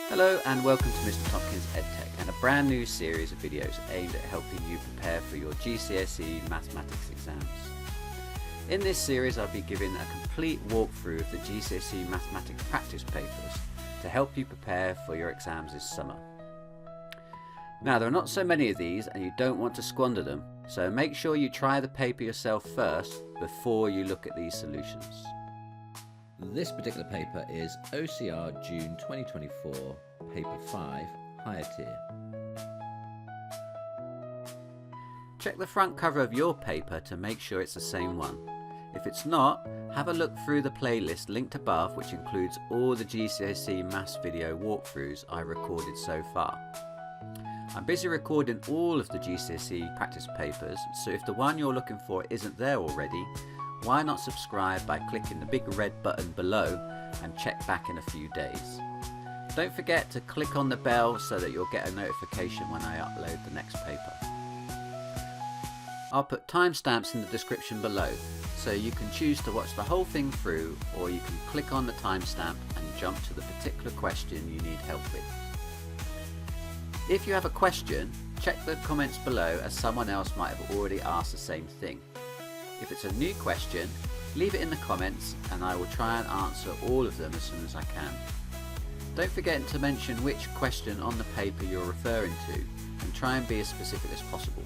Hello and welcome to Mr. Tompkins EdTech and a brand new series of videos aimed at helping you prepare for your GCSE mathematics exams. In this series I'll be giving a complete walkthrough of the GCSE mathematics practice papers to help you prepare for your exams this summer. Now there are not so many of these and you don't want to squander them, so make sure you try the paper yourself first before you look at these solutions. This particular paper is OCR June 2024, paper 5, higher tier. Check the front cover of your paper to make sure it's the same one. If it's not, have a look through the playlist linked above, which includes all the GCSE maths video walkthroughs I recorded so far. I'm busy recording all of the GCSE practice papers, so if the one you're looking for isn't there already, why not subscribe by clicking the big red button below and check back in a few days. Don't forget to click on the bell so that you'll get a notification when I upload the next paper. I'll put timestamps in the description below, so you can choose to watch the whole thing through, or you can click on the timestamp and jump to the particular question you need help with. If you have a question, check the comments below as someone else might have already asked the same thing. If it's a new question, leave it in the comments and I will try and answer all of them as soon as I can. Don't forget to mention which question on the paper you're referring to and try and be as specific as possible.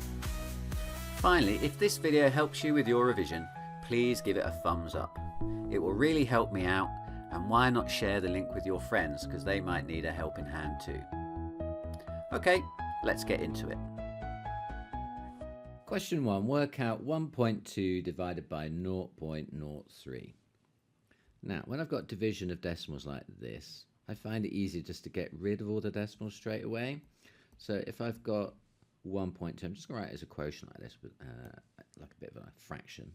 Finally, if this video helps you with your revision, please give it a thumbs up. It will really help me out, and why not share the link with your friends because they might need a helping hand too. Okay, let's get into it. Question 1. Work out 1.2 divided by 0.03. Now, when I've got division of decimals like this, I find it easier just to get rid of all the decimals straight away. So if I've got 1.2, I'm just going to write it as a quotient like this, like a bit of a fraction.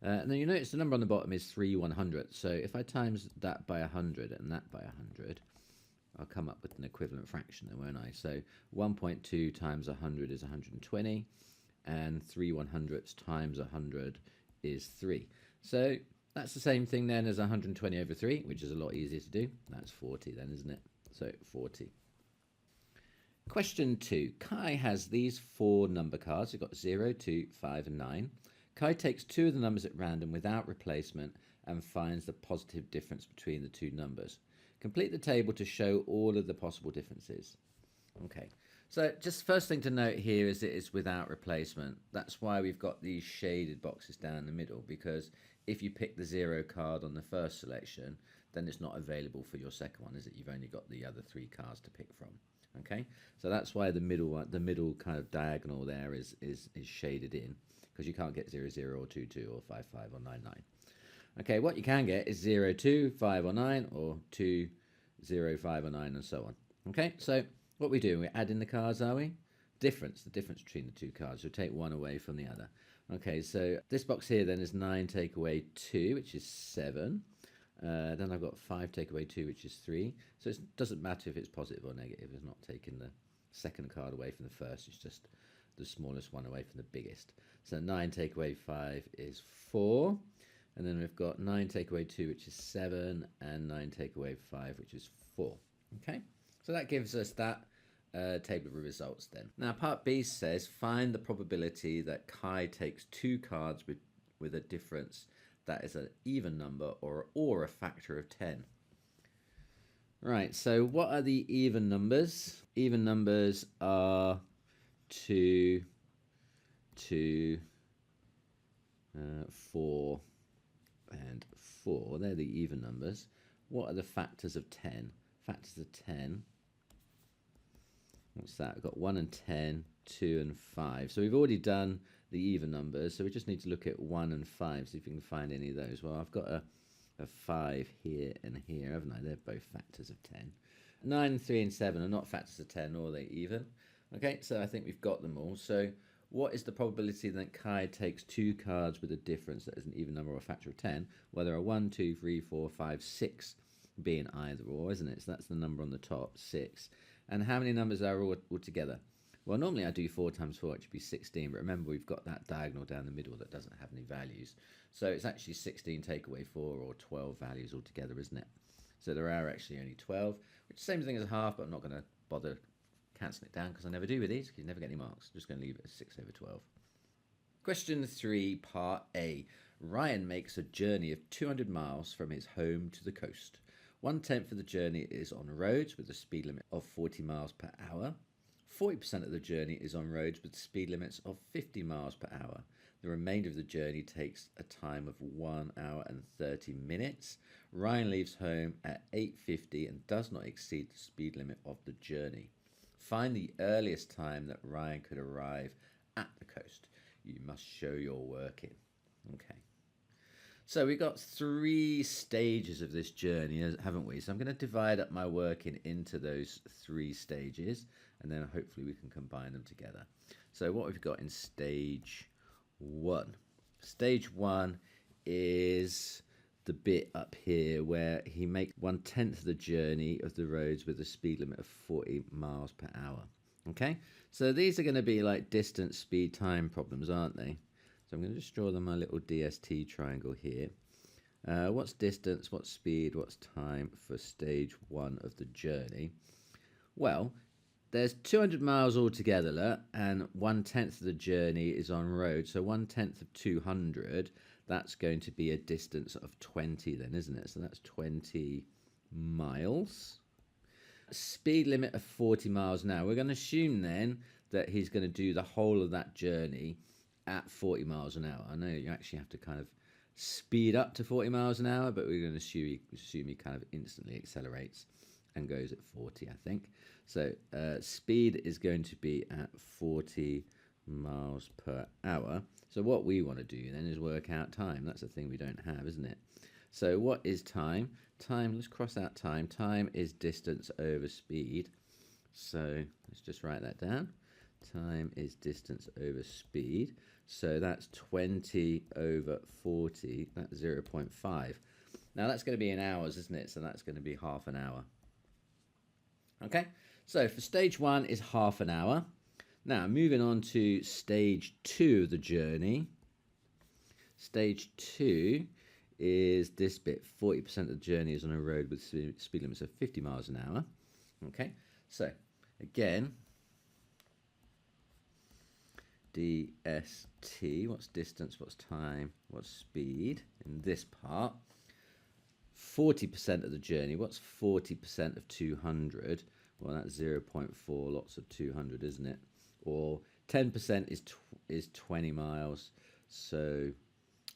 And then you notice the number on the bottom is 3/100. So if I times that by 100 and that by 100, I'll come up with an equivalent fraction then, won't I? So 1.2 times 100 is 120. And 3/100ths times 100 is 3. So that's the same thing then as 120 over 3, which is a lot easier to do. That's 40 then, isn't it? So 40. Question 2. Kai has these 4 number cards. We've got 0, 2, 5 and 9. Kai takes 2 of the numbers at random without replacement and finds the positive difference between the 2 numbers. Complete the table to show all of the possible differences. Okay. So just first thing to note here is it is without replacement. That's why we've got these shaded boxes down the middle, because if you pick the 0 card on the first selection, then it's not available for your second one, is it? You've only got the other 3 cards to pick from. Okay, so that's why the middle kind of diagonal there is shaded in, because you can't get 0, 0 or 2, 2 or 5, 5 or 9, 9. Okay, what you can get is 0, 2, 5 or 9, or 2, 0, 5 or 9 and so on. Okay, so what we're doing, we're adding the cards, are we? The difference between the 2 cards. We'll take one away from the other. Okay, so this box here then is 9 take away 2, which is 7. Then I've got 5 take away 2, which is 3. So it doesn't matter if it's positive or negative. It's not taking the second card away from the first. It's just the smallest one away from the biggest. So 9 take away 5 is 4. And then we've got 9 take away 2, which is 7. And 9 take away 5, which is 4. Okay, so that gives us that table of results then. Now part B says find the probability that Kai takes 2 cards with a difference that is an even number or a factor of 10. Right, so what are the even numbers? Even numbers are 2, 4 and 4. They're the even numbers. What are the factors of 10? Factors of 10. What's that? We've got 1 and 10, 2 and 5. So we've already done the even numbers, so we just need to look at 1 and 5, see if we can find any of those. Well, I've got a 5 here and here, haven't I? They're both factors of 10. 9, 3 and 7 are not factors of 10, nor are they even. Okay, so I think we've got them all. So what is the probability that Kai takes 2 cards with a difference that is an even number or a factor of 10? Well, there are 1, 2, 3, 4, 5, 6 being either or, isn't it? So that's the number on the top, 6. And how many numbers are all together? Well, normally I do 4 times 4, it should be 16, but remember we've got that diagonal down the middle that doesn't have any values. So it's actually 16 take away 4, or 12 values altogether, isn't it? So there are actually only 12, which is the same thing as a half, but I'm not going to bother cancelling it down because I never do with these, because you never get any marks. I'm just going to leave it as 6 over 12. Question 3, part A. Ryan makes a journey of 200 miles from his home to the coast. 1/10 of the journey is on roads with a speed limit of 40 miles per hour. 40% of the journey is on roads with speed limits of 50 miles per hour. The remainder of the journey takes a time of 1 hour and 30 minutes. Ryan leaves home at 8:50 and does not exceed the speed limit of the journey. Find the earliest time that Ryan could arrive at the coast. You must show your working. Okay. So we've got 3 stages of this journey, haven't we? So I'm going to divide up my working into those 3 stages, and then hopefully we can combine them together. So what we've got in stage 1. Stage 1 is the bit up here where he makes 1/10 of the journey of the roads with a speed limit of 40 miles per hour. Okay, so these are going to be like distance, speed, time problems, aren't they? So I'm going to just draw them my little DST triangle here. What's distance, what's speed, what's time for stage 1 of the journey? Well, there's 200 miles altogether, and 1/10 of the journey is on road. So 1/10 of 200, that's going to be a distance of 20 then, isn't it? So that's 20 miles. Speed limit of 40 miles an hour. We're going to assume then that he's going to do the whole of that journey at 40 miles an hour. I know you actually have to kind of speed up to 40 miles an hour, but we're going to assume he kind of instantly accelerates and goes at 40, I think. So speed is going to be at 40 miles per hour. So what we want to do then is work out time. That's the thing we don't have, isn't it? So what is time? Time, let's cross out time. Time is distance over speed. So let's just write that down. Time is distance over speed. So that's 20 over 40. That's 0.5. Now that's going to be in hours, isn't it? So that's going to be half an hour. Okay, so for stage 1 is half an hour. Now moving on to stage 2 of the journey. Stage 2 is this bit. 40% of the journey is on a road with speed limits of 50 miles an hour. Okay, so again, DST, what's distance, what's time, what's speed in this part. 40% of the journey, what's 40% of 200? Well, that's 0.4 lots of 200, isn't it? Or 10% is 20 miles, so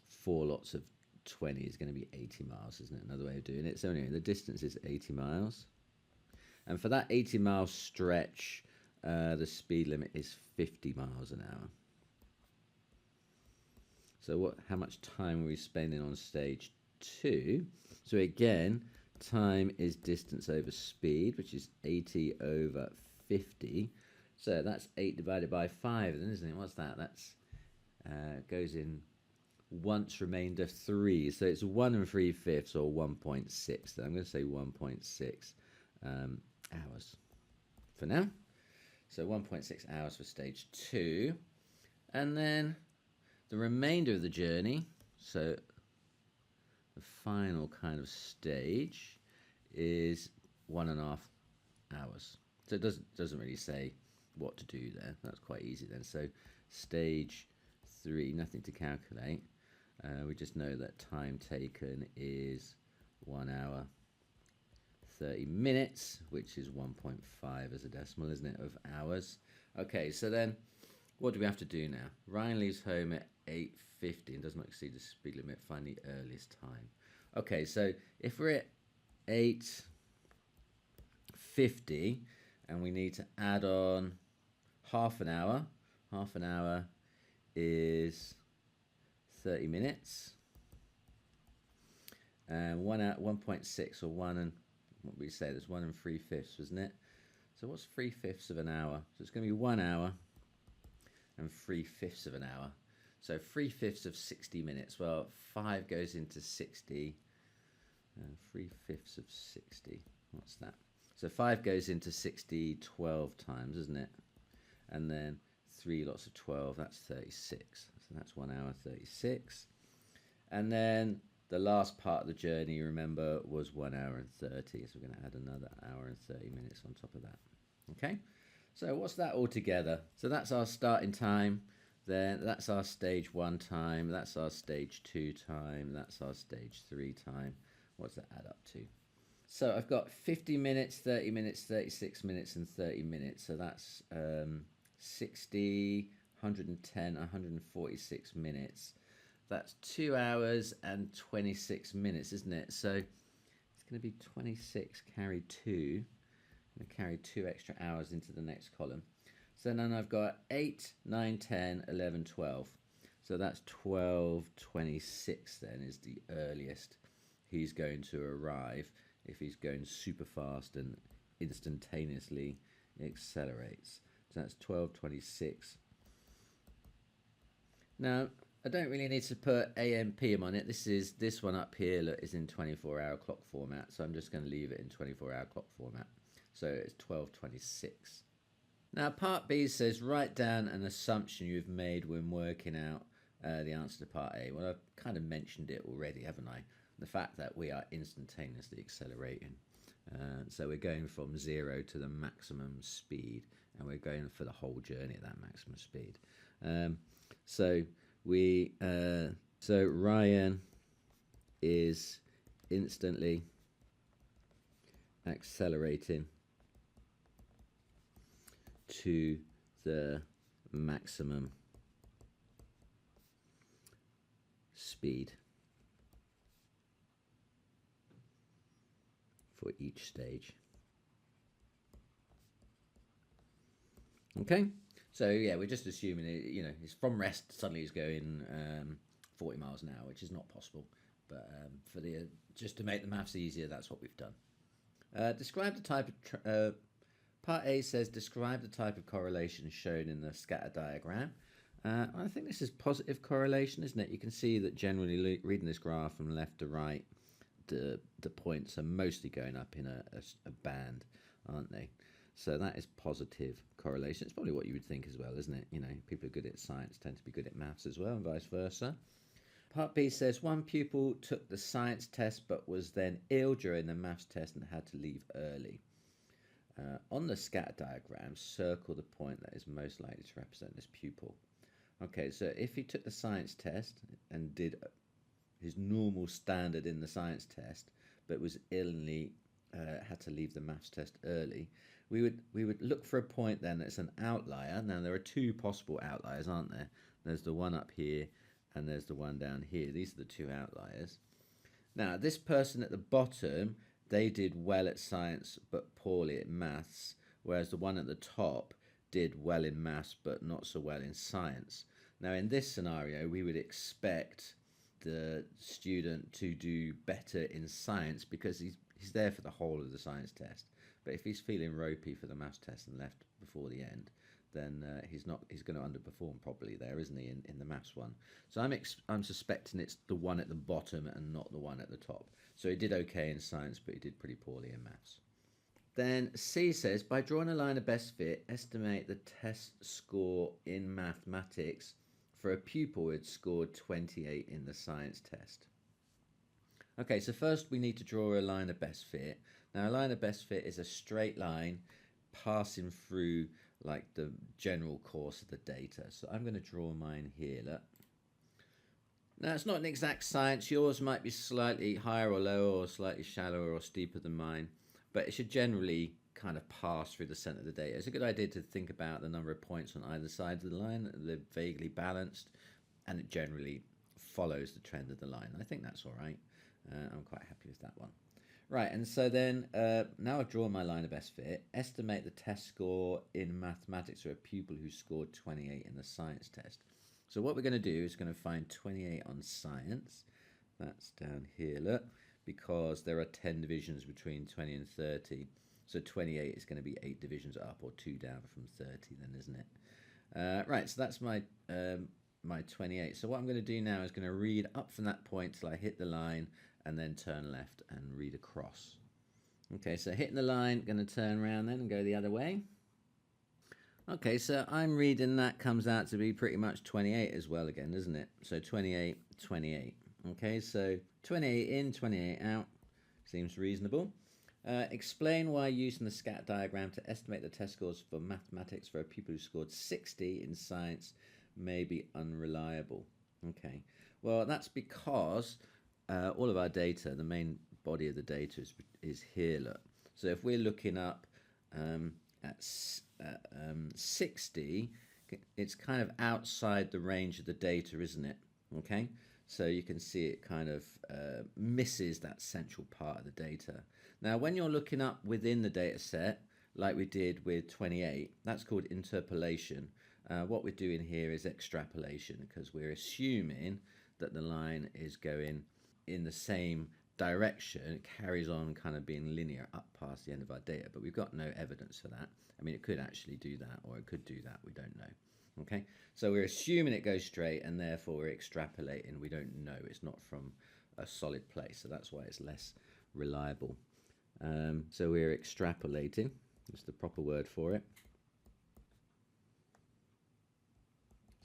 4 lots of 20 is going to be 80 miles, isn't it? Another way of doing it. So anyway, the distance is 80 miles. And for that 80 mile stretch, the speed limit is 50 miles an hour. So how much time are we spending on stage 2? So again, time is distance over speed, which is 80 over 50. So that's 8 divided by 5 then, isn't it? What's that? That's goes in once remainder 3. So it's 1 3/5 or 1.6. I'm going to say 1.6 hours for now. So 1.6 hours for stage 2. And then the remainder of the journey, so the final kind of stage, is 1.5 hours. So it doesn't really say what to do there. That's quite easy then. So stage 3, nothing to calculate. We just know that time taken is 1 hour 30 minutes, which is 1.5 as a decimal, isn't it, of hours. Okay, so then what do we have to do now? Ryan leaves home at 8:50 and does not exceed the speed limit. Find the earliest time. Okay, so if we're at 8:50 and we need to add on half an hour is 30 minutes. And 1.6 or 1 and what we say, there's 1 3/5, wasn't it? So what's 3/5 of an hour? So it's going to be 1 hour and 3/5 of an hour. So 3/5 of 60 minutes. Well, 5 goes into 60. 3/5 of 60. What's that? So 5 goes into 60 12 times, isn't it? And then 3 lots of 12, that's 36. So that's 1 hour 36. And then the last part of the journey, remember, was 1 hour and 30. So we're going to add another hour and 30 minutes on top of that. Okay, so what's that all together? So that's our starting time. Then that's our stage 1 time. That's our stage 2 time. That's our stage 3 time. What's that add up to? So I've got 50 minutes, 30 minutes, 36 minutes, and 30 minutes. So that's 60, 110, 146 minutes. That's 2 hours and 26 minutes, isn't it? So it's going to be 26 carry 2. I'm going to carry 2 extra hours into the next column. So then I've got 8, 9, 10, 11, 12. So that's 12:26 then is the earliest he's going to arrive if he's going super fast and instantaneously accelerates. So that's 12:26. Now, I don't really need to put AM, PM on it. This one up here, look, is in 24-hour clock format. So I'm just going to leave it in 24-hour clock format. So it's 12:26. Now, part B says, write down an assumption you've made when working out the answer to part A. Well, I've kind of mentioned it already, haven't I? The fact that we are instantaneously accelerating. So we're going from 0 to the maximum speed, and we're going for the whole journey at that maximum speed. So Ryan is instantly accelerating to the maximum speed for each stage. Okay, so yeah, we're just assuming it, you know, it's from rest, suddenly he's going 40 miles an hour, which is not possible, but for the just to make the maths easier, that's what we've done. Describe the type of part A says describe the type of correlation shown in the scatter diagram. I think this is positive correlation, isn't it? You can see that generally reading this graph from left to right, the points are mostly going up in a band, aren't they? So that is positive correlation. It's probably what you would think as well, isn't it? You know, people who are good at science tend to be good at maths as well, and vice versa. Part B says one pupil took the science test but was then ill during the maths test and had to leave early. On the scatter diagram, circle the point that is most likely to represent this pupil. Okay, so if he took the science test and did his normal standard in the science test, but was ill and had to leave the maths test early, we would look for a point then that's an outlier. Now there are 2 possible outliers, aren't there? There's the one up here and there's the one down here. These are the 2 outliers. Now this person at the bottom, they did well at science but poorly at maths, whereas the one at the top did well in maths but not so well in science. Now in this scenario, we would expect the student to do better in science because he's there for the whole of the science test. But if he's feeling ropey for the maths test and left before the end, then he's going to underperform probably there, isn't he, in the maths one? So I'm suspecting it's the one at the bottom and not the one at the top. So he did okay in science, but he did pretty poorly in maths. Then C says, by drawing a line of best fit, estimate the test score in mathematics for a pupil who had scored 28 in the science test. Okay, so first we need to draw a line of best fit. Now a line of best fit is a straight line passing through like the general course of the data. So I'm going to draw mine here, look. Now it's not an exact science. Yours might be slightly higher or lower or slightly shallower or steeper than mine, but it should generally kind of pass through the center of the data. It's a good idea to think about the number of points on either side of the line. They're vaguely balanced and it generally follows the trend of the line. I think that's all right. I'm quite happy with that one. Right, and so then now I've drawn my line of best fit. Estimate the test score in mathematics for a pupil who scored 28 in the science test. So what we're going to do is going to find 28 on science. That's down here, look, because there are 10 divisions between 20 and 30. So 28 is going to be 8 divisions up or 2 down from 30 then, isn't it? Right, so that's my 28. So what I'm going to do now is going to read up from that point till I hit the line and then turn left and read across. Okay, so hitting the line, going to turn around then and go the other way. Okay, so I'm reading that comes out to be pretty much 28 as well again, isn't it? So 28, 28. Okay, so 28 in, 28 out seems reasonable. Explain why using the scat diagram to estimate the test scores for mathematics for a pupil who scored 60 in science may be unreliable. Okay, well, that's because all of our data, the main body of the data is here, look. So if we're looking up at 60, it's kind of outside the range of the data, isn't it? Okay, so you can see it kind of misses that central part of the data. Now, when you're looking up within the data set, like we did with 28, that's called interpolation. What we're doing here is extrapolation, because we're assuming that the line is going in the same direction. It carries on kind of being linear up past the end of our data, but we've got no evidence for that. I mean, it could actually do that, or it could do that, we don't know. Okay, so we're assuming it goes straight, and therefore we're extrapolating. We don't know, it's not from a solid place, so that's why it's less reliable. So we're extrapolating, that's the proper word for it.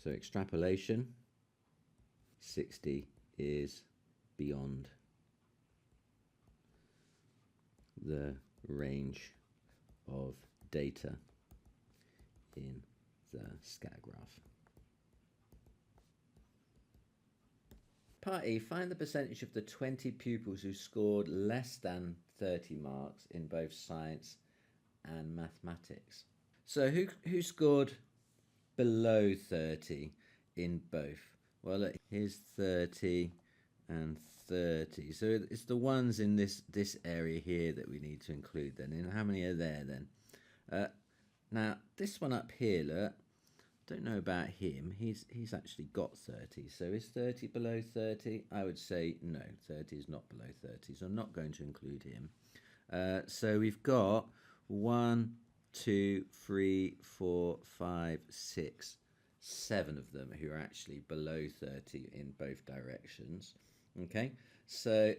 So extrapolation, 60 is beyond the range of data in the scatter graph. Part E, find the percentage of the 20 pupils who scored less than 30 marks in both science and mathematics. So who scored below 30 in both? Well, look, here's 30 and 30. So it's the ones in this area here that we need to include then. And how many are there then? Now, this one up here, look, don't know about him. He's actually got 30. So is 30 below 30? I would say no, 30 is not below 30. So I'm not going to include him. So we've got 1, 2, 3, 4, 5, 6, 7 of them who are actually below 30 in both directions. Okay, so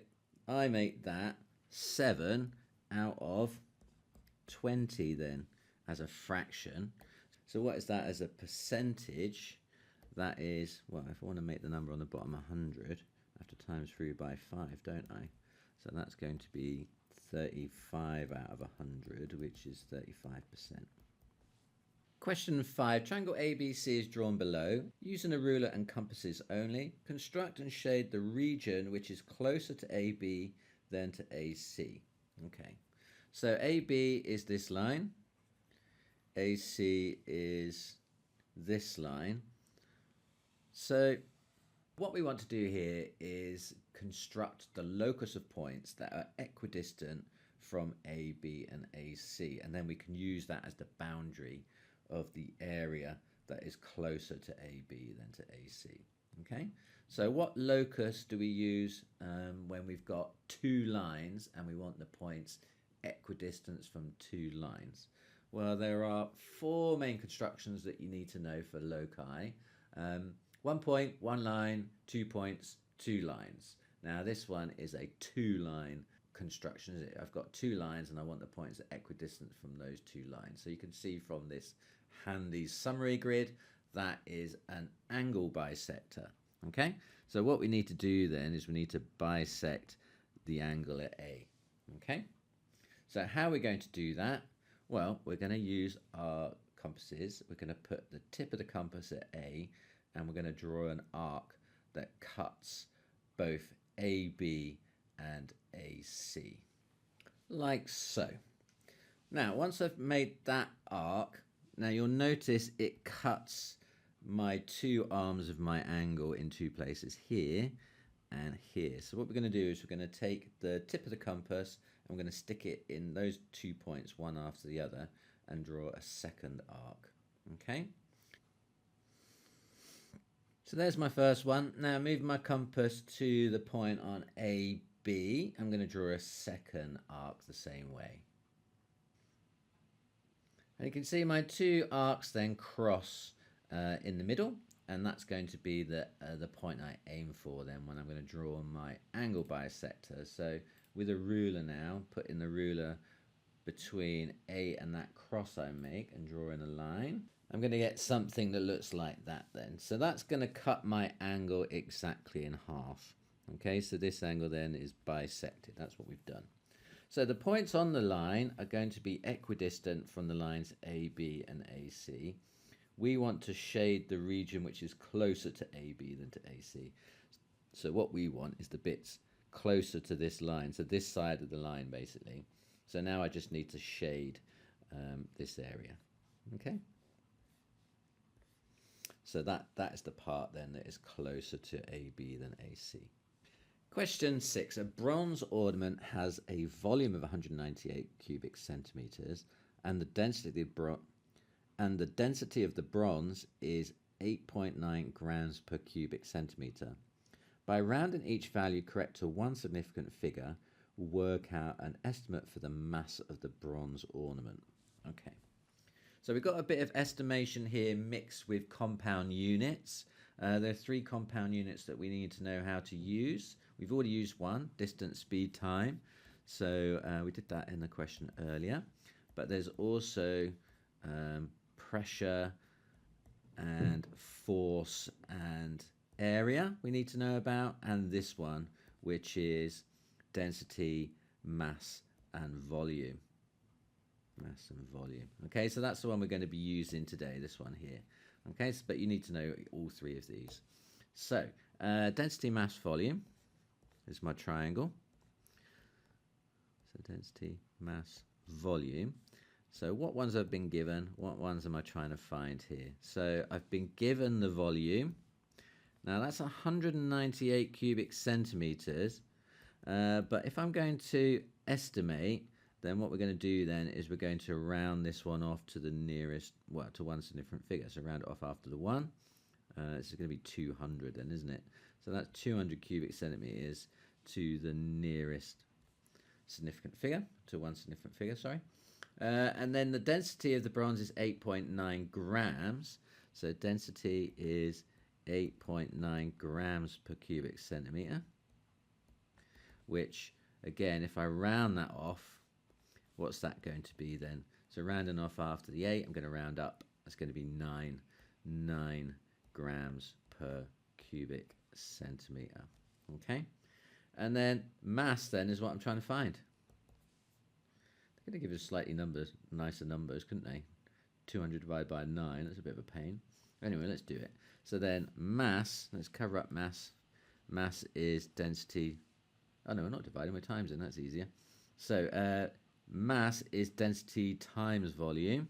I make that 7 out of 20 then as a fraction. So what is that as a percentage? That is, well, if I want to make the number on the bottom 100, I have to times through by 5, don't I? So that's going to be 35 out of 100, which is 35%. Question 5. Triangle ABC is drawn below. Using a ruler and compasses only, construct and shade the region which is closer to AB than to AC. Okay, so AB is this line. AC is this line. So what we want to do here is construct the locus of points that are equidistant from AB and AC, and then we can use that as the boundary of the area that is closer to AB than to AC. Okay, so what locus do we use when we've got two lines and we want the points equidistant from two lines? Well, there are 4 main constructions that you need to know for loci. 1 point, 1 line, 2 points, 2 lines. Now this one is a 2-line construction. I've got 2 lines and I want the points equidistant from those 2 lines. So you can see from this handy summary grid that is an angle bisector. Okay, so what we need to do then is we need to bisect the angle at A. Okay, so how are we going to do that? Well, we're going to use our compasses. We're going to put the tip of the compass at A, and we're going to draw an arc that cuts both AB and AC, like so. Now, once I've made that arc, now you'll notice it cuts my 2 arms of my angle in 2 places, here and here. So what we're going to do is we're going to take the tip of the compass, I'm going to stick it in those 2 points, one after the other, and draw a second arc. Okay? So there's my first one. Now moving my compass to the point on AB, I'm going to draw a second arc the same way. And you can see my 2 arcs then cross in the middle, and that's going to be the point I aim for then when I'm going to draw my angle bisector. So with a ruler now, putting the ruler between A and that cross I make and draw in a line, I'm going to get something that looks like that then. So that's going to cut my angle exactly in half. Okay, so this angle then is bisected. That's what we've done. So the points on the line are going to be equidistant from the lines AB and AC. We want to shade the region which is closer to AB than to AC. So what we want is the bits closer to this line, so this side of the line basically. So now I just need to shade this area. Okay. So that is the part then that is closer to AB than AC. Question 6. A bronze ornament has a volume of 198 cubic centimeters, and the density of the bronze is 8.9 grams per cubic centimeter. By rounding each value correct to one significant figure, work out an estimate for the mass of the bronze ornament. Okay. So we've got a bit of estimation here mixed with compound units. There are 3 compound units that we need to know how to use. We've already used one, distance, speed, time. So we did that in the question earlier. But there's also pressure and force and area we need to know about. And this one, which is density, mass, and volume. Mass and volume. Okay, so that's the one we're going to be using today, this one here. Okay, so, but you need to know all 3 of these. So, density, mass, volume is my triangle. So density, mass, volume. So what ones have been given? What ones am I trying to find here? So I've been given the volume. Now that's 198 cubic centimeters. But if I'm going to estimate, then what we're going to do then is we're going to round this one off to the nearest, well, to one significant figure. So round it off after the 1. This is going to be 200 then, isn't it? So that's 200 cubic centimeters to the nearest significant figure, to one significant figure, sorry. And then the density of the bronze is 8.9 grams. So density is 8.9 grams per cubic centimeter, which, again, if I round that off, what's that going to be then? So rounding off after the 8, I'm going to round up. That's going to be 9 grams per cubic centimeter. Okay? And then mass then is what I'm trying to find. They're going to give us slightly nicer numbers, couldn't they? 200 divided by 9, that's a bit of a pain. Anyway, let's do it. So then mass, let's cover up mass. Mass is density. Oh no, we're not dividing, we're times in, that's easier. So mass is density times volume.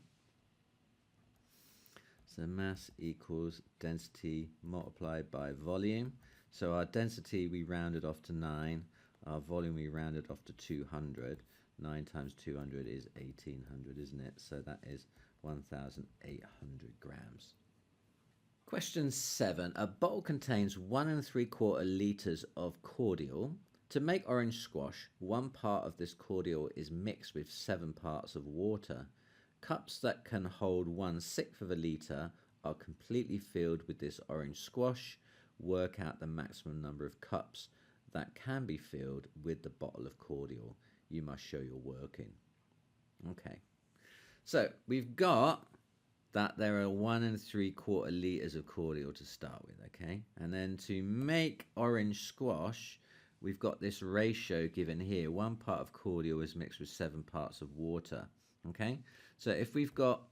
So mass equals density multiplied by volume. So our density we rounded off to 9. Our volume we rounded off to 200. 9 times 200 is 1800, isn't it? So that is 1800 grams. Question 7. A bottle contains 1 3/4 litres of cordial. To make orange squash, 1 part of this cordial is mixed with 7 parts of water. Cups that can hold 1/6 of a litre are completely filled with this orange squash. Work out the maximum number of cups that can be filled with the bottle of cordial. You must show your working. Okay. So we've got that there are 1 3/4 litres of cordial to start with, okay? And then to make orange squash, we've got this ratio given here. 1 part of cordial is mixed with 7 parts of water, okay? So if we've got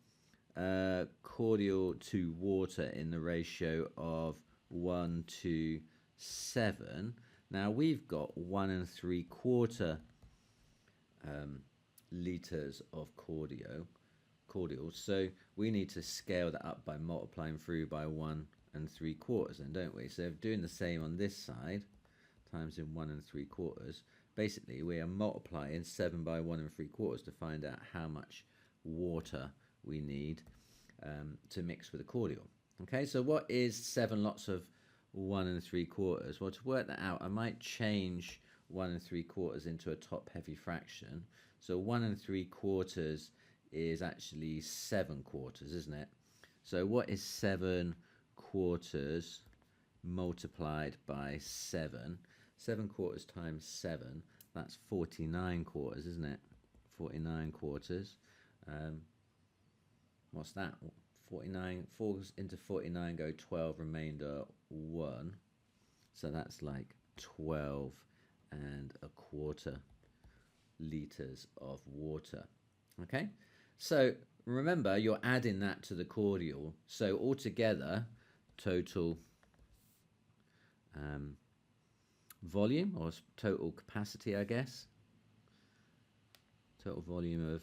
cordial to water in the ratio of 1 to 7, now we've got 1 3/4 litres of cordial. So we need to scale that up by multiplying through by 1 3/4 then, don't we? So if doing the same on this side, times in 1 3/4, basically we are multiplying 7 by 1 3/4 to find out how much water we need to mix with the cordial. Okay, so what is 7 lots of 1 3/4? Well, to work that out, I might change 1 3/4 into a top-heavy fraction. So 1 3/4 is actually 7/4, isn't it? So what is 7/4 multiplied by 7? 7/4 times 7, that's 49/4, isn't it? 49/4. What's that? 49, 4 into 49 go 12, remainder 1. So that's like 12.25 liters of water. Okay, so remember you're adding that to the cordial, so altogether total volume, or total capacity, I guess, total volume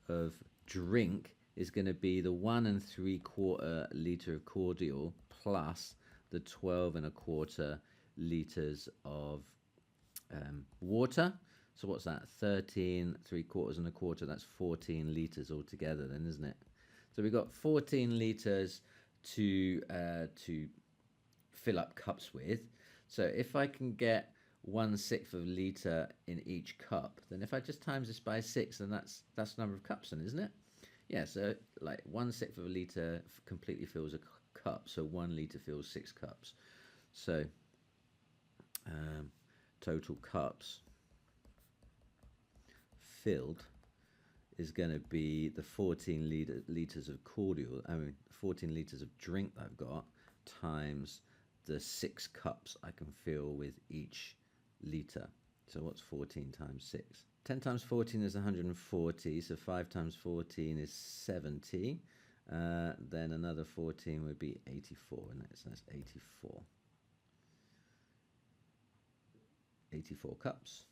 of drink is going to be the 1 3/4 liter of cordial plus the 12 1/4 liters of water. So what's that? 13 3/4 1/4. That's 14 liters altogether, then, isn't it? So we've got 14 liters to fill up cups with. So if I can get 1/6 of a liter in each cup, then if I just times this by 6, then that's the number of cups, then, isn't it? Yeah. So like 1/6 of a liter completely fills a cup. So 1 liter fills 6 cups. So total cups filled is going to be the 14 liters of cordial, 14 liters of drink that I've got, times the 6 cups I can fill with each liter. So what's 14 times 6? 10 times 14 is 140, so 5 times 14 is 70. Then another 14 would be 84, and so that's 84. 84 cups.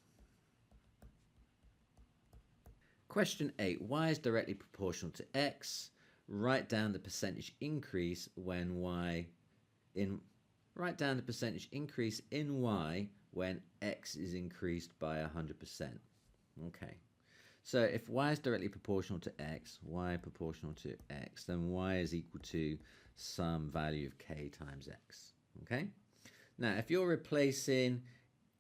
Question 8. Y is directly proportional to x. Write down the percentage increase when y in write down the percentage increase in y when x is increased by 100%. Okay. So if y is directly proportional to x, y proportional to x, then y is equal to some value of k times x. Okay. Now, if you're replacing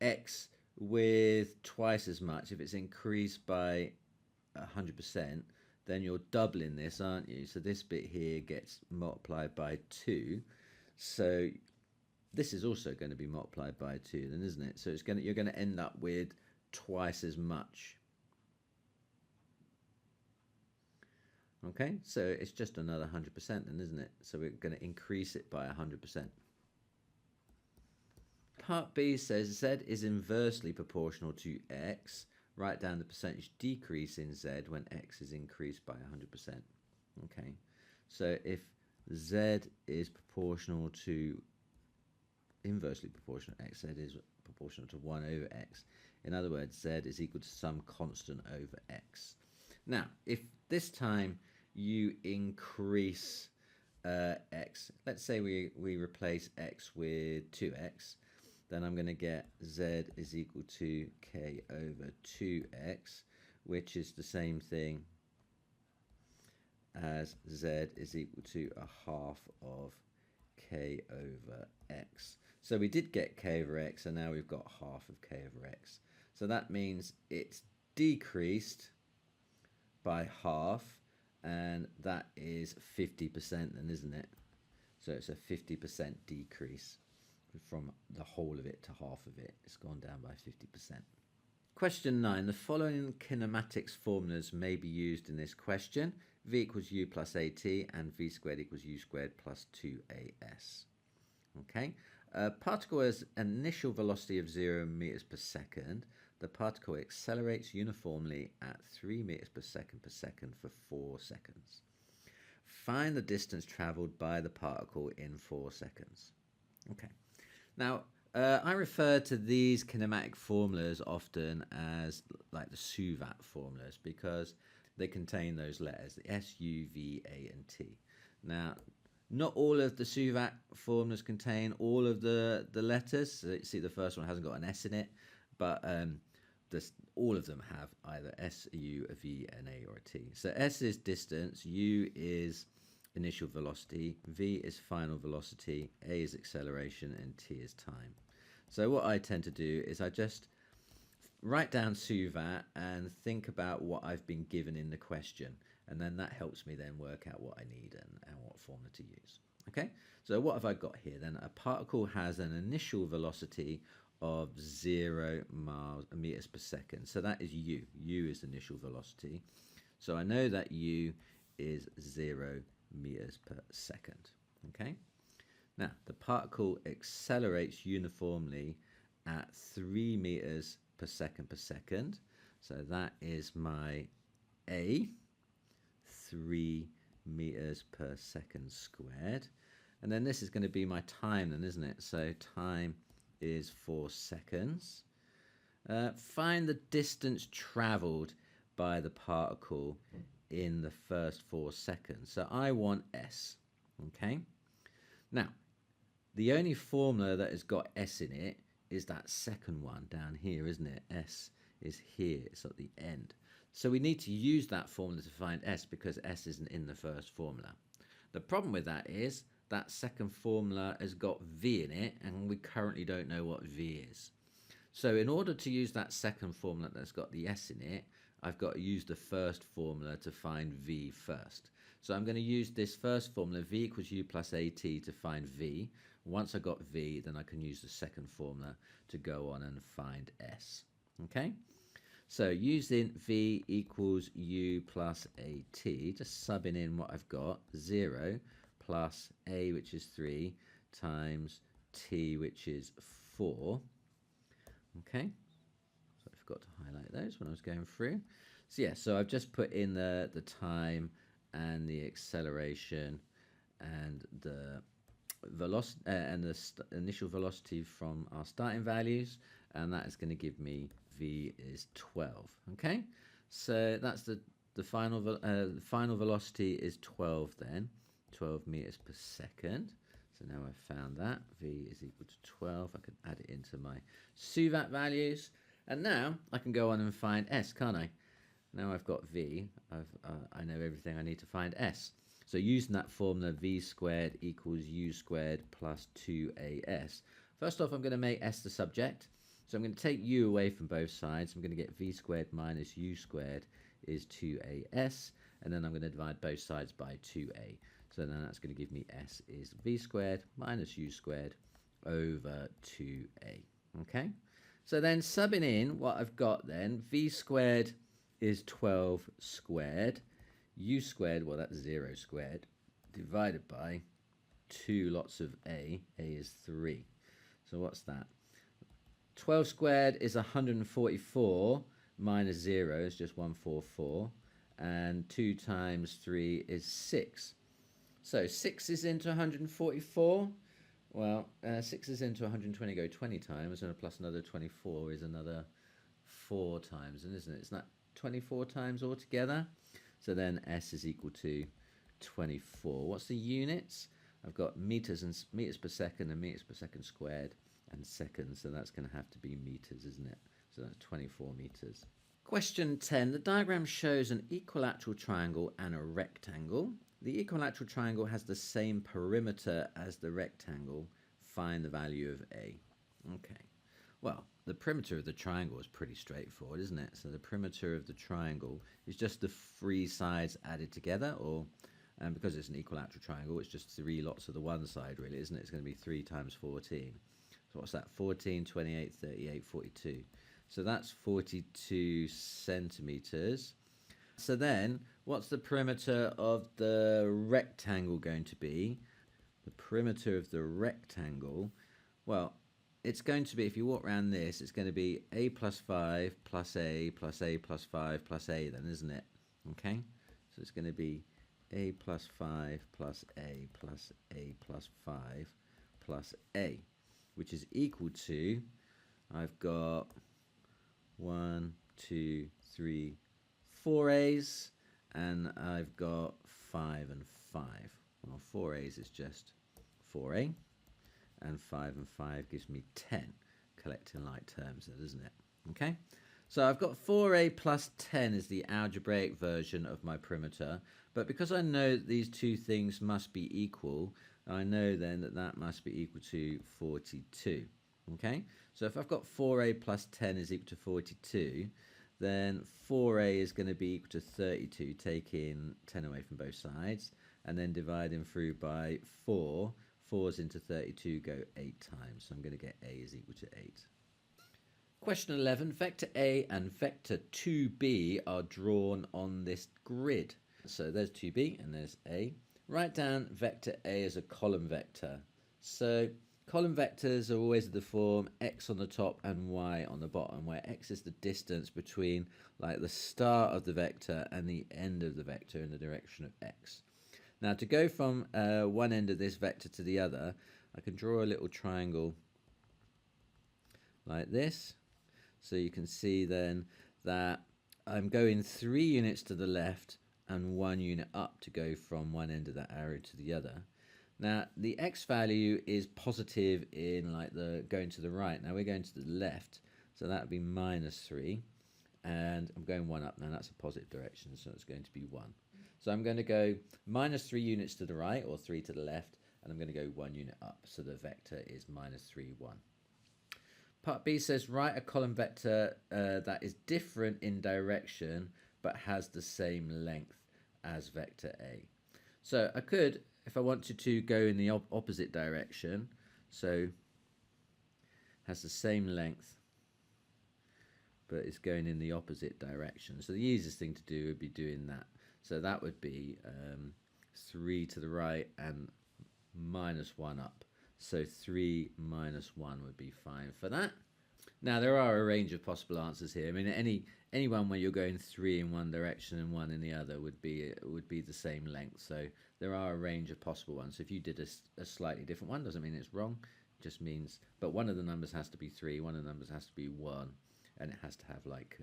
x with twice as much, if it's increased by 100%, then you're doubling this, aren't you? So this bit here gets multiplied by 2. So this is also going to be multiplied by 2, then, isn't it? So you're going to end up with twice as much. Okay, so it's just another 100% then, isn't it? So we're going to increase it by 100%. Part B says Z is inversely proportional to X. Write down the percentage decrease in Z when X is increased by 100%. Okay, so if Z is proportional to inversely proportional to X, Z is proportional to 1 over X. In other words, Z is equal to some constant over X. Now, if this time you increase X, let's say we replace X with 2X, then I'm going to get Z is equal to K over 2X, which is the same thing as Z is equal to a half of K over X. So we did get K over X, and now we've got half of K over X. So that means it's decreased by half, and that is 50% then, isn't it? So it's a 50% decrease. From the whole of it to half of it, it's gone down by 50%. Question 9. The following kinematics formulas may be used in this question. V equals U plus AT and V squared equals U squared plus 2AS. Okay. A particle has an initial velocity of 0 meters per second. The particle accelerates uniformly at 3 meters per second for 4 seconds. Find the distance traveled by the particle in 4 seconds. Okay. Now, I refer to these kinematic formulas often as like the SUVAT formulas because they contain those letters, the S, U, V, A, and T. Now, not all of the SUVAT formulas contain all of the letters. So you see the first one hasn't got an S in it, but all of them have either S, a U, a V, an A, or a T. So S is distance, U is initial velocity, V is final velocity, A is acceleration, and T is time. So what I tend to do is I just write down SUVAT and think about what I've been given in the question, and then that helps me then work out what I need and what formula to use. Okay, so what have I got here then? A particle has an initial velocity of 0 meters per second. So that is U. U is initial velocity. So I know that U is 0 meters per second. Okay. Now the particle accelerates uniformly at 3 meters per second. So that is my A, 3 meters per second squared. And then this is going to be my time then, isn't it? So time is 4 seconds. Find the distance traveled by the particle in the first 4 seconds. So I want S. Okay. Now, the only formula that has got S in it is that second one down here, isn't it? S is here. It's at the end. So we need to use that formula to find S because S isn't in the first formula. The problem with that is that second formula has got V in it, and we currently don't know what V is. So in order to use that second formula that's got the S in it, I've got to use the first formula to find V first. So I'm going to use this first formula, V equals U plus AT, to find V. Once I got V, then I can use the second formula to go on and find S. Okay? So using V equals U plus AT, just subbing in what I've got, 0 plus A, which is 3, times T, which is 4. Okay, so I forgot to highlight those when I was going through. So yeah, so I've just put in the time and the acceleration and the velocity and the initial velocity from our starting values, and that is going to give me V is 12. Okay, so that's the final velocity is 12 then, 12 meters per second. So now I've found that V is equal to 12. I can add it into my SUVAT values, and now I can go on and find S, can't I? Now I've got V, I know everything I need to find S. So using that formula, V squared equals U squared plus 2AS. First off, I'm going to make S the subject. So I'm going to take U away from both sides. I'm going to get V squared minus U squared is 2AS, and then I'm going to divide both sides by 2A. So then that's going to give me S is V squared minus U squared over 2A. Okay? So then subbing in what I've got then, V squared is 12 squared. U squared, well, that's 0 squared, divided by 2 lots of A. A is 3. So what's that? 12 squared is 144 minus 0 is just 144. And 2 times 3 is 6. So 6 is into 144. Well, 6 is into 120, go 20 times, and plus another 24 is another 4 times, and isn't it? It's not 24 times altogether. So then S is equal to 24. What's the units? I've got meters per second and meters per second squared and seconds, so that's going to have to be meters, isn't it? So that's 24 meters. Question 10. The diagram shows an equilateral triangle and a rectangle. The equilateral triangle has the same perimeter as the rectangle. Find the value of A. Okay. Well, the perimeter of the triangle is pretty straightforward, isn't it? So the perimeter of the triangle is just the 3 sides added together, and because it's an equilateral triangle, it's just 3 lots of the one side, really, isn't it? It's going to be 3 times 14. So what's that? 14, 28, 38, 42. So that's 42 centimeters. So then, what's the perimeter of the rectangle going to be? The perimeter of the rectangle, well, it's going to be, if you walk around this, it's going to be A plus 5 plus A plus A plus 5 plus A then, isn't it? Okay? So it's going to be A plus 5 plus A plus A plus 5 plus A, which is equal to, I've got 1, 2, 3, 4 A's, and I've got 5 and 5. Well, 4 A's is just 4A, and 5 and 5 gives me 10, collecting like terms, isn't it? Okay, so I've got 4A plus 10 is the algebraic version of my perimeter, but because I know that these two things must be equal, I know then that that must be equal to 42. Okay, so if I've got 4A plus 10 is equal to 42, then 4A is going to be equal to 32, taking 10 away from both sides, and then dividing through by 4. 4's into 32 go 8 times, so I'm going to get A is equal to 8. Question 11, vector A and vector 2B are drawn on this grid. So there's 2B and there's A. Write down vector A as a column vector. So Column vectors are always of the form x on the top and y on the bottom, where x is the distance between like the start of the vector and the end of the vector in the direction of x. Now to go from one end of this vector to the other, I can draw a little triangle like this. So you can see then that I'm going 3 units to the left and 1 unit up to go from one end of that arrow to the other. Now the x value is positive in like the going to the right. Now we're going to the left, so that would be -3, and I'm going 1 up now. That's a positive direction, so it's going to be 1. So I'm going to go -3 units to the right, or 3 to the left, and I'm going to go 1 unit up. So the vector is -3, 1. Part B says write a column vector that is different in direction but has the same length as vector A. So I could, if I wanted to, go in the opposite direction, so has the same length but it's going in the opposite direction. So the easiest thing to do would be doing that. So that would be 3 to the right and -1 up. So 3 minus 1 would be fine for that. Now there are a range of possible answers here. I mean, any one where you're going 3 in one direction and 1 in the other would be the same length. So there are a range of possible ones. So if you did a slightly different one, doesn't mean it's wrong. It just means, but one of the numbers has to be 3, one of the numbers has to be 1, and it has to have like,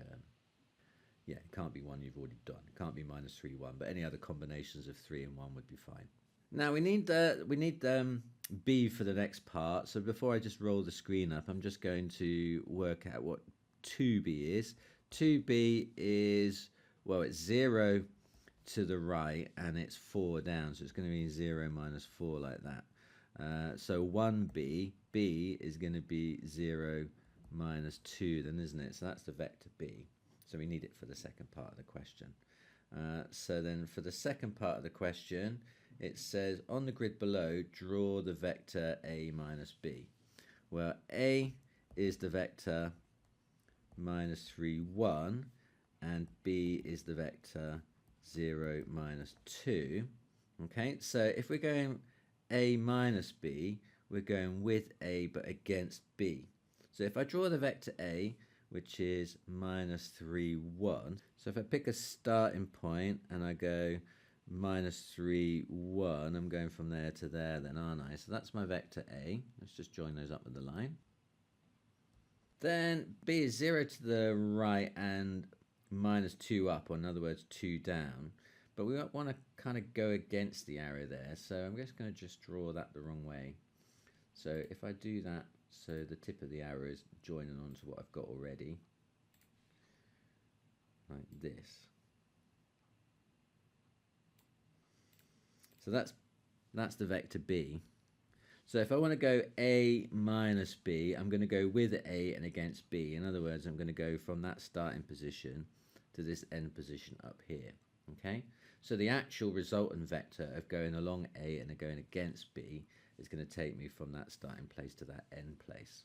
yeah, it can't be one you've already done. It can't be -3, 1, but any other combinations of 3 and 1 would be fine. Now we need B for the next part. So before I just roll the screen up, I'm just going to work out what 2B is. 2B is, well, it's 0 to the right and it's 4 down. So it's going to be 0 minus 4 like that. So 1B, B is going to be 0 minus 2 then, isn't it? So that's the vector B. So we need it for the second part of the question. So then for the second part of the question, it says on the grid below, draw the vector A minus B. Well, A is the vector -3, 1, and B is the vector 0, minus 2. Okay, so if we're going A minus B, we're going with A but against B. So if I draw the vector A, which is -3, 1, so if I pick a starting point and I go -3, 1, I'm going from there to there then, aren't I? So that's my vector A. Let's just join those up with the line. Then B is 0 to the right and -2 up, or in other words 2 down, but we want to kind of go against the arrow there, so I'm just going to just draw that the wrong way. So if I do that, so the tip of the arrow is joining onto what I've got already, like this. So that's the vector B. So if I want to go A minus B, I'm going to go with A and against B. In other words, I'm going to go from that starting position to this end position up here. Okay? So the actual resultant vector of going along A and going against B is going to take me from that starting place to that end place.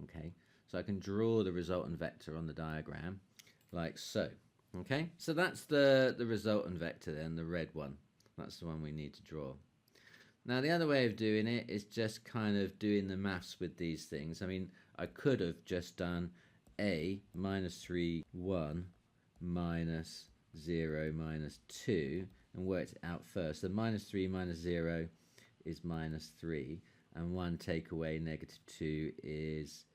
Okay? So I can draw the resultant vector on the diagram like so. Okay? So that's the resultant vector then, the red one. That's the one we need to draw. Now the other way of doing it is just kind of doing the maths with these things. I mean, I could have just done A -3, 1 minus 0 minus 2 and worked it out first. So -3 minus 0 is -3, and 1 take away -2 is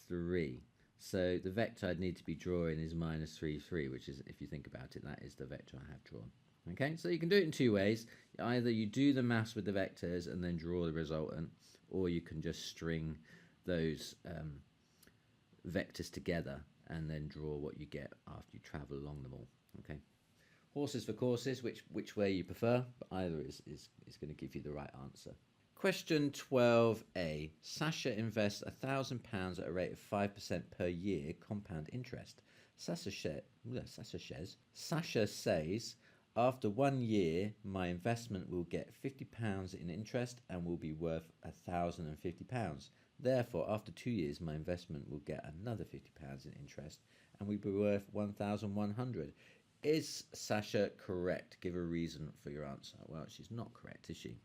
3. So the vector I'd need to be drawing is -3, 3, which is, if you think about it, that is the vector I have drawn. Okay, so you can do it in two ways. Either you do the maths with the vectors and then draw the resultant, or you can just string those vectors together and then draw what you get after you travel along them all. Okay, horses for courses, which way you prefer, but either is going to give you the right answer. Question 12a. Sasha invests £1,000 at a rate of 5% per year compound interest. Sasha says, after 1 year, my investment will get £50 in interest and will be worth £1,050. Therefore, after 2 years, my investment will get another £50 in interest and will be worth £1,100. Is Sasha correct? Give a reason for your answer. Well, she's not correct, is she?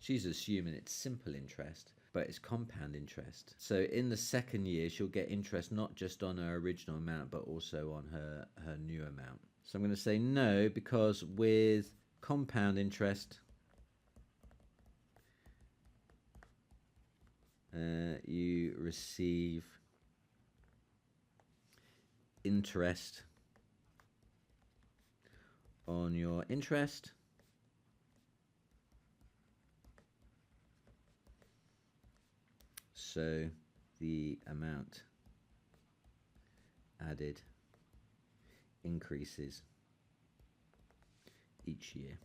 She's assuming it's simple interest, but it's compound interest. So in the second year, she'll get interest not just on her original amount, but also on her new amount. So I'm going to say no, because with compound interest, you receive interest on your interest, so the amount added increases each year.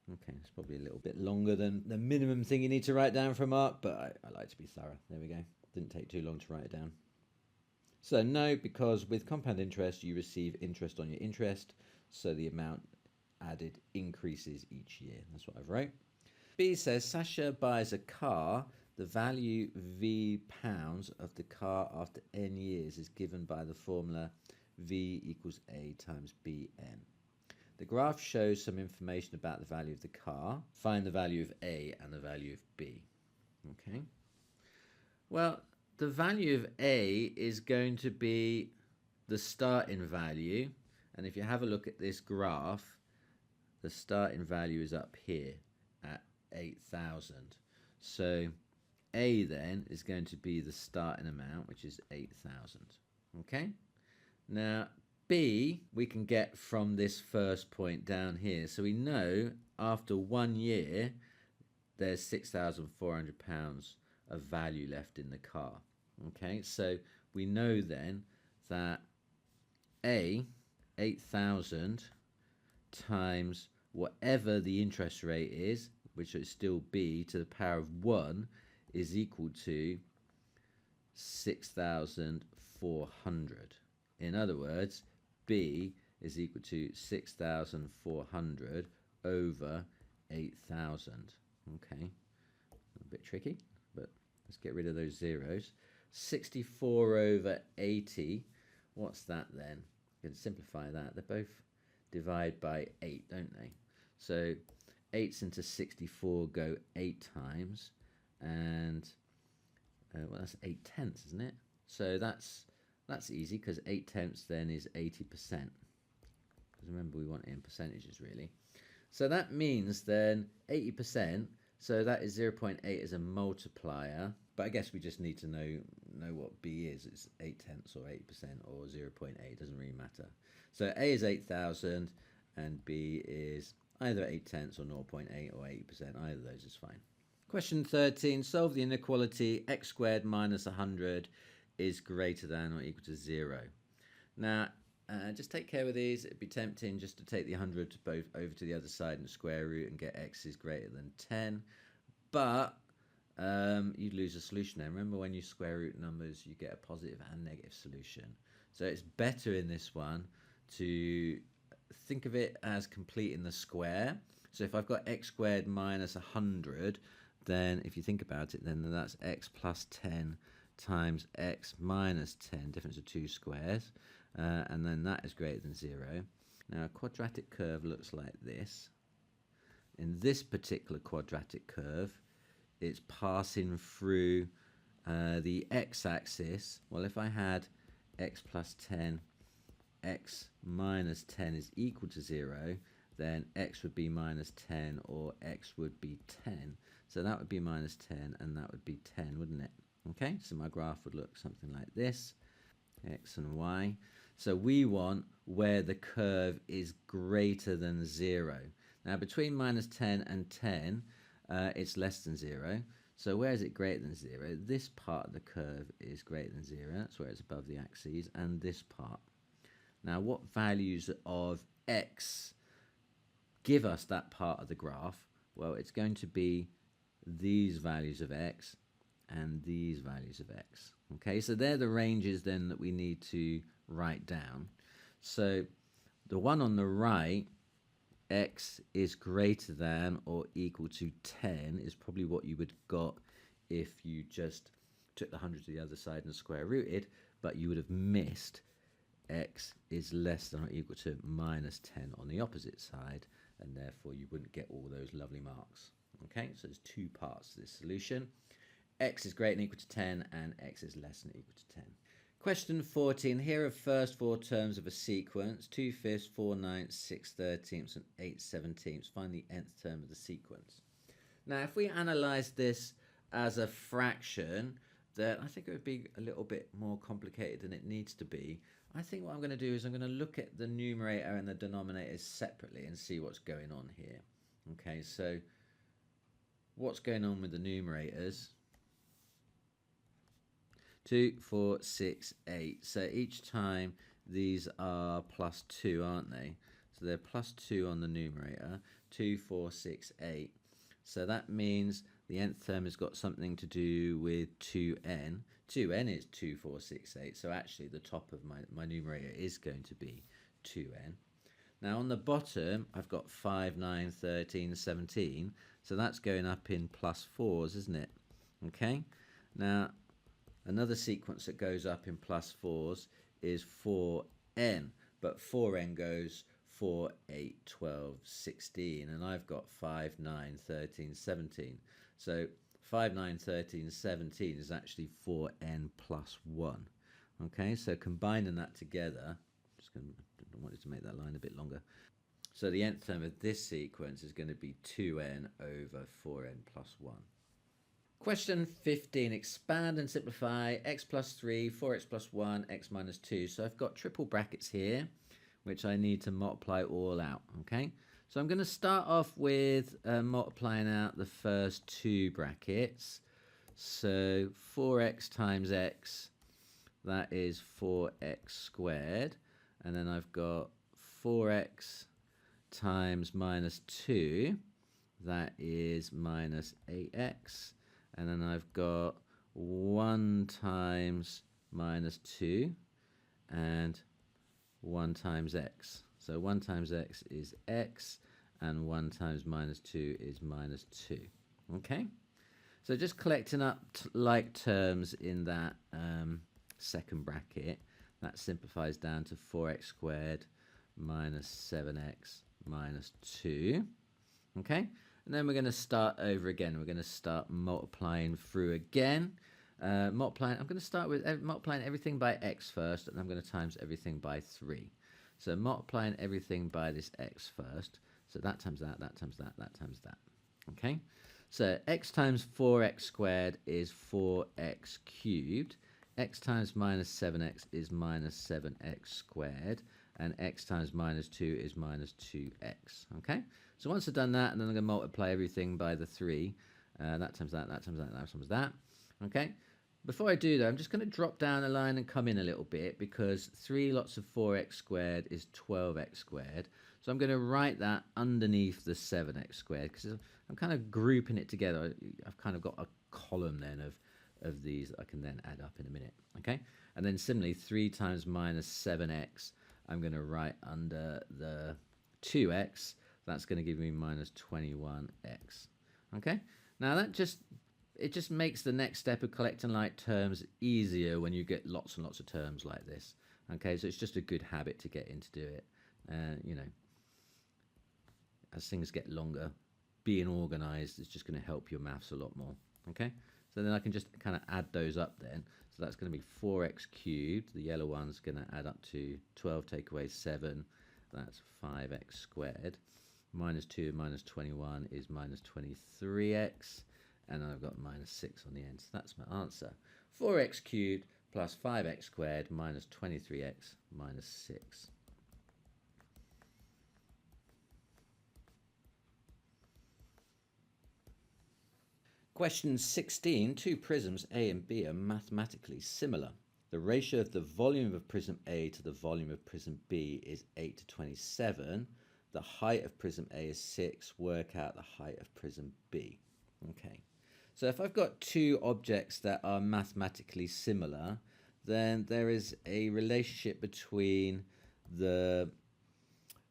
Okay, it's probably a little bit longer than the minimum thing you need to write down for a mark, but I like to be thorough. There we go. Didn't take too long to write it down. So no, because with compound interest, you receive interest on your interest, so the amount added increases each year. That's what I've wrote. B says, Sasha buys a car. The value V pounds of the car after n years is given by the formula V equals A times BN. The graph shows some information about the value of the car. Find the value of A and the value of B. Okay. Well, the value of A is going to be the starting value. And if you have a look at this graph, the starting value is up here at 8,000. So A then is going to be the starting amount, which is 8,000. Okay. Now, B we can get from this first point down here. So we know after 1 year, there's £6,400 of value left in the car. Okay, so we know then that A, 8,000 times whatever the interest rate is, which is still B to the power of 1, is equal to 6,400. In other words, B is equal to 6,400 over 8,000. Okay, a bit tricky, but let's get rid of those zeros. 64 over 80, what's that then? You can simplify that. They both divide by 8, don't they? So 8s into 64 go 8 times, and well, that's 8/10, isn't it? So that's easy, because 8/10 then is 80%. Because remember, we want it in percentages, really. So that means then 80%, so that is 0.8 as a multiplier. But I guess we just need to know what B is. It's 8/10 or 80% or 0.8, doesn't really matter. So A is 8,000 and B is either 8/10 or 0.8 or 80%. Either of those is fine. Question 13, solve the inequality x squared minus 100 is greater than or equal to 0. Now, just take care with these. It'd be tempting just to take the 100 both over to the other side and square root and get x is greater than 10. But you'd lose a solution there. Remember, when you square root numbers, you get a positive and negative solution. So it's better in this one to think of it as completing the square. So if I've got x squared minus 100, then if you think about it, then that's x plus 10 times x minus 10, difference of 2 squares, and then that is greater than 0. Now, a quadratic curve looks like this. In this particular quadratic curve, it's passing through the x-axis. Well, if I had x plus 10, x minus 10 is equal to 0, then x would be minus 10 or x would be 10. So that would be minus 10 and that would be 10, wouldn't it? Okay, so my graph would look something like this, x and y. So we want where the curve is greater than 0. Now, between minus 10 and 10, it's less than 0. So where is it greater than 0? This part of the curve is greater than 0. That's where it's above the axes, and this part. Now, what values of x give us that part of the graph? Well, it's going to be these values of x and these values of x. Okay, so they're the ranges then that we need to write down. So the one on the right, x is greater than or equal to 10, is probably what you would got if you just took the 100 to the other side and square rooted, but you would have missed x is less than or equal to minus 10 on the opposite side, and therefore you wouldn't get all those lovely marks. Okay, so there's two parts to this solution. X is greater than or equal to 10 and x is less than or equal to 10. Question 14. Here are first four terms of a sequence: 2/5, 4/9, 6/13, and 8/17. Find the nth term of the sequence. Now, if we analyze this as a fraction, then I think it would be a little bit more complicated than it needs to be. I think what I'm going to do is I'm going to look at the numerator and the denominators separately and see what's going on here. Okay, so what's going on with the numerators? 2, 4, 6, 8. So each time these are plus 2, aren't they? So they're plus 2 on the numerator. 2, 4, 6, 8. So that means the nth term has got something to do with 2n. 2n is 2, 4, 6, 8. So actually the top of my numerator is going to be 2n. Now on the bottom, I've got 5, 9, 13, 17. So that's going up in plus 4s, isn't it? Okay. Now, another sequence that goes up in plus 4s is 4n. But 4n goes 4, 8, 12, 16. And I've got 5, 9, 13, 17. So 5, 9, 13, 17 is actually 4n plus 1. Okay, so combining that together, I wanted to make that line a bit longer. So the nth term of this sequence is going to be 2n over 4n plus 1. Question 15. Expand and simplify x plus 3, 4x plus 1, x minus 2. So I've got triple brackets here, which I need to multiply all out. Okay, so I'm going to start off with multiplying out the first two brackets. So 4x times x, that is 4x squared. And then I've got 4x times minus 2, that is minus 8x. And then I've got 1 times minus 2 and 1 times x. So 1 times x is x, and 1 times minus 2 is minus 2. Okay? So just collecting up like terms in that second bracket, that simplifies down to 4x squared minus 7x minus 2. Okay? And then we're going to start over again. We're going to start multiplying through again. I'm going to start with multiplying everything by x first, and I'm going to times everything by 3. So multiplying everything by this x first. So that times that, that times that, that times that. Okay? So x times 4x squared is 4x cubed. X times minus 7x is minus 7x squared. And x times minus 2 is minus 2x. Okay? So once I've done that, and then I'm going to multiply everything by the 3. That times that, that times that, that times that. Okay? Before I do that, I'm just going to drop down a line and come in a little bit, because 3 lots of 4x squared is 12x squared. So I'm going to write that underneath the 7x squared, because I'm kind of grouping it together. I've kind of got a column then of these that I can then add up in a minute. Okay? And then similarly, 3 times minus 7x, I'm going to write under the 2x. That's going to give me minus 21x. Okay? Now it just makes the next step of collecting like terms easier when you get lots and lots of terms like this. Okay, so it's just a good habit to get in to do it. You know, as things get longer, being organized is just going to help your maths a lot more. Okay, so then I can just kind of add those up then. So that's going to be 4x cubed. The yellow one's going to add up to 12 take away 7. That's 5x squared. Minus 2 and minus 21 is minus 23x. And I've got minus 6 on the end. So that's my answer. 4x cubed plus 5x squared minus 23x minus 6. Question 16. Two prisms A and B are mathematically similar. The ratio of the volume of prism A to the volume of prism B is 8 to 27. The height of prism A is 6. Work out the height of prism B. Okay. So if I've got two objects that are mathematically similar, then there is a relationship between the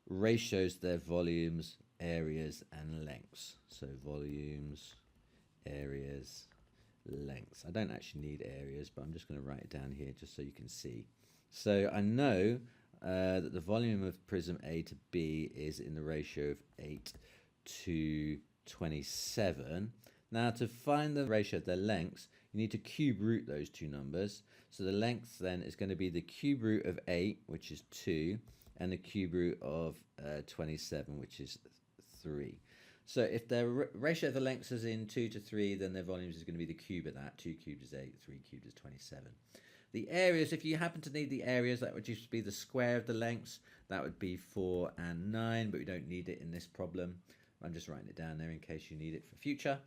ratios, their volumes, areas, and lengths. So volumes, areas, lengths. I don't actually need areas, but I'm just going to write it down here just so you can see. So I know that the volume of prism A to B is in the ratio of 8 to 27. Now to find the ratio of their lengths, you need to cube root those two numbers. So the length then is going to be the cube root of 8, which is 2, and the cube root of 27, which is 3. So if their ratio of the lengths is in 2 to 3, then their volumes is going to be the cube of that. 2 cubed is 8, 3 cubed is 27. The areas, if you happen to need the areas, that would just be the square of the lengths. That would be 4 and 9, but we don't need it in this problem. I'm just writing it down there in case you need it for future.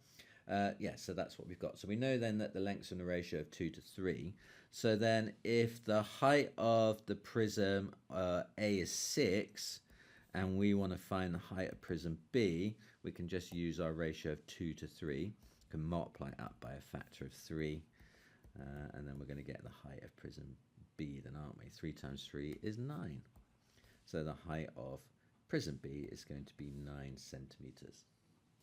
Yeah, so that's what we've got. So we know then that the length's in a ratio of 2 to 3. So then if the height of the prism A is 6, and we want to find the height of prism B, we can just use our ratio of 2 to 3. We can multiply it up by a factor of 3. And then we're going to get the height of prism B then, aren't we? 3 times 3 is 9. So the height of prism B is going to be 9 centimeters.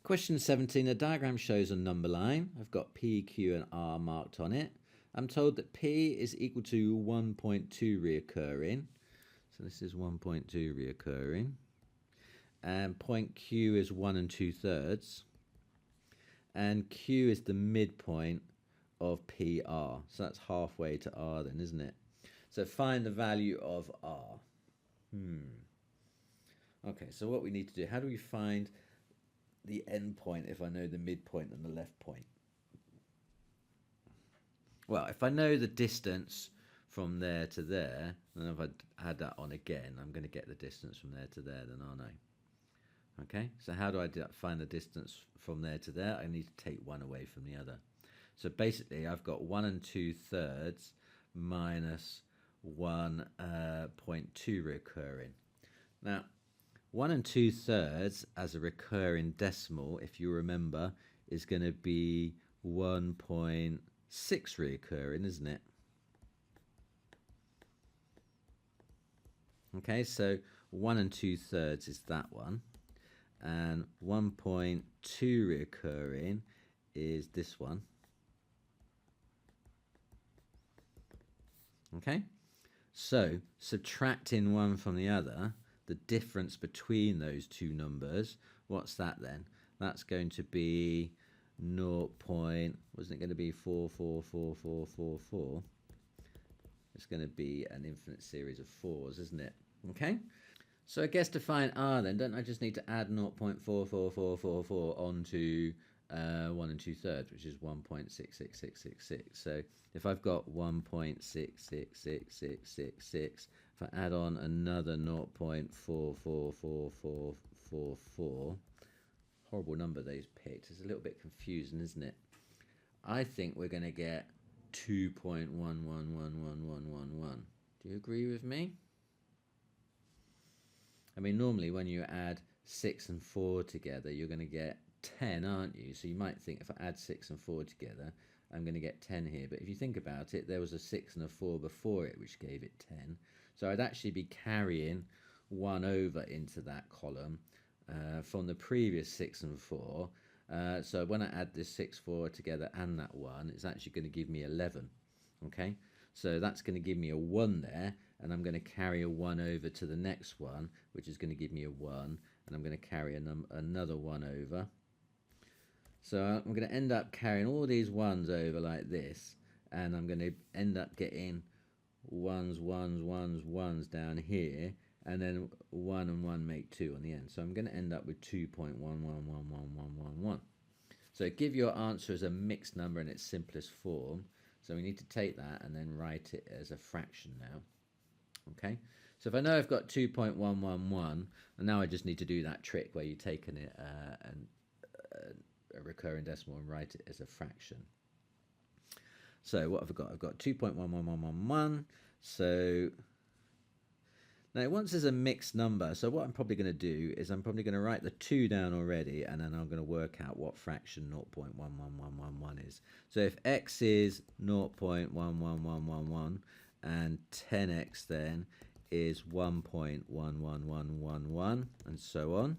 Question 17, a diagram shows a number line. I've got P, Q and R marked on it. I'm told that P is equal to 1.2 reoccurring. So this is 1.2 reoccurring. And point Q is 1 2/3. And Q is the midpoint of PR. So that's halfway to R then, isn't it? So find the value of R. Okay, so what we need to do, how do we find the end point if I know the midpoint and the left point? Well, if I know the distance from there to there, and if I add that on again, I'm going to get the distance from there to there then, aren't I? Okay, so how do I find the distance from there to there? I need to take one away from the other. So basically, I've got 1 2/3 minus 1.2 recurring. Now, 1 2/3 as a recurring decimal, if you remember, is going to be 1.6 recurring, isn't it? Okay, so 1 2/3 is that one. And 1.2 recurring is this one. Okay, so subtracting one from the other, the difference between those two numbers, what's that then? That's going to be 0. Wasn't it going to be 4. It's going to be an infinite series of 4s, isn't it? Okay, so I guess to find R then, don't I just need to add 0.44444 onto 1 2/3, which is 1.66666. So if I've got 1.666666, if I add on another 0.444444, horrible number they've picked. It's a little bit confusing, isn't it? I think we're going to get 2.111111. Do you agree with me? I mean, normally when you add 6 and 4 together, you're going to get 10, aren't you? So you might think if I add 6 and 4 together, I'm going to get 10 here. But if you think about it, there was a 6 and a 4 before it, which gave it 10. So I'd actually be carrying 1 over into that column from the previous 6 and 4. So when I add this 6, 4 together and that 1, it's actually going to give me 11. Okay, so that's going to give me a 1 there, and I'm going to carry a 1 over to the next one, which is going to give me a 1, and I'm going to carry another 1 over. So I'm going to end up carrying all these 1s over like this, and I'm going to end up getting 1s, 1s, 1s, 1s down here, and then 1 and 1 make 2 on the end. So I'm going to end up with 2.111111. So give your answer as a mixed number in its simplest form. So we need to take that and then write it as a fraction now. Okay, so if I know I've got 2.111, and now I just need to do that trick where you take a recurring decimal and write it as a fraction. So what have I got? I've got 2.11111. So now once there's a mixed number, so what I'm probably going to do is I'm probably going to write the 2 down already, and then I'm going to work out what fraction 0.11111 is. So if x is 0.11111 and 10x then is 1.11111 and so on,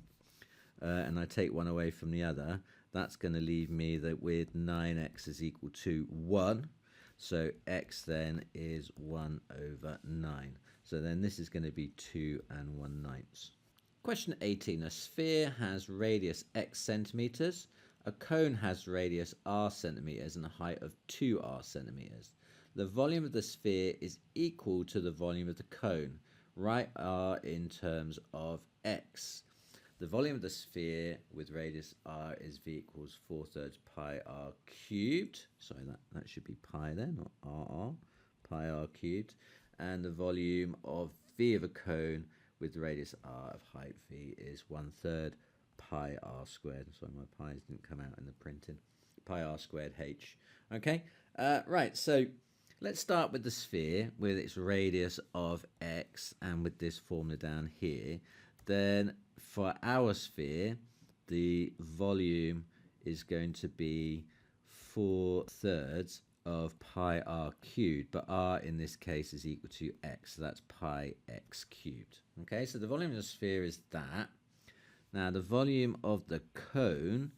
and I take one away from the other, that's going to leave me with 9x is equal to 1. So x then is 1 over 9. So then this is going to be 2 1/9. Question 18. A sphere has radius x centimeters. A cone has radius r centimeters and a height of 2r centimeters. The volume of the sphere is equal to the volume of the cone. Write r in terms of x. The volume of the sphere with radius r is v equals 4/3 pi r cubed. Sorry, that should be pi there, not r. Pi r cubed. And the volume of v of a cone with radius r of height v is 1/3 pi r squared. Sorry, my pi's didn't come out in the printing. Pi r squared h. Okay, right, so let's start with the sphere with its radius of x and with this formula down here. Then for our sphere, the volume is going to be 4/3 of pi r cubed, but r in this case is equal to x, so that's pi x cubed. Okay, so the volume of the sphere is that. Now the volume of the cone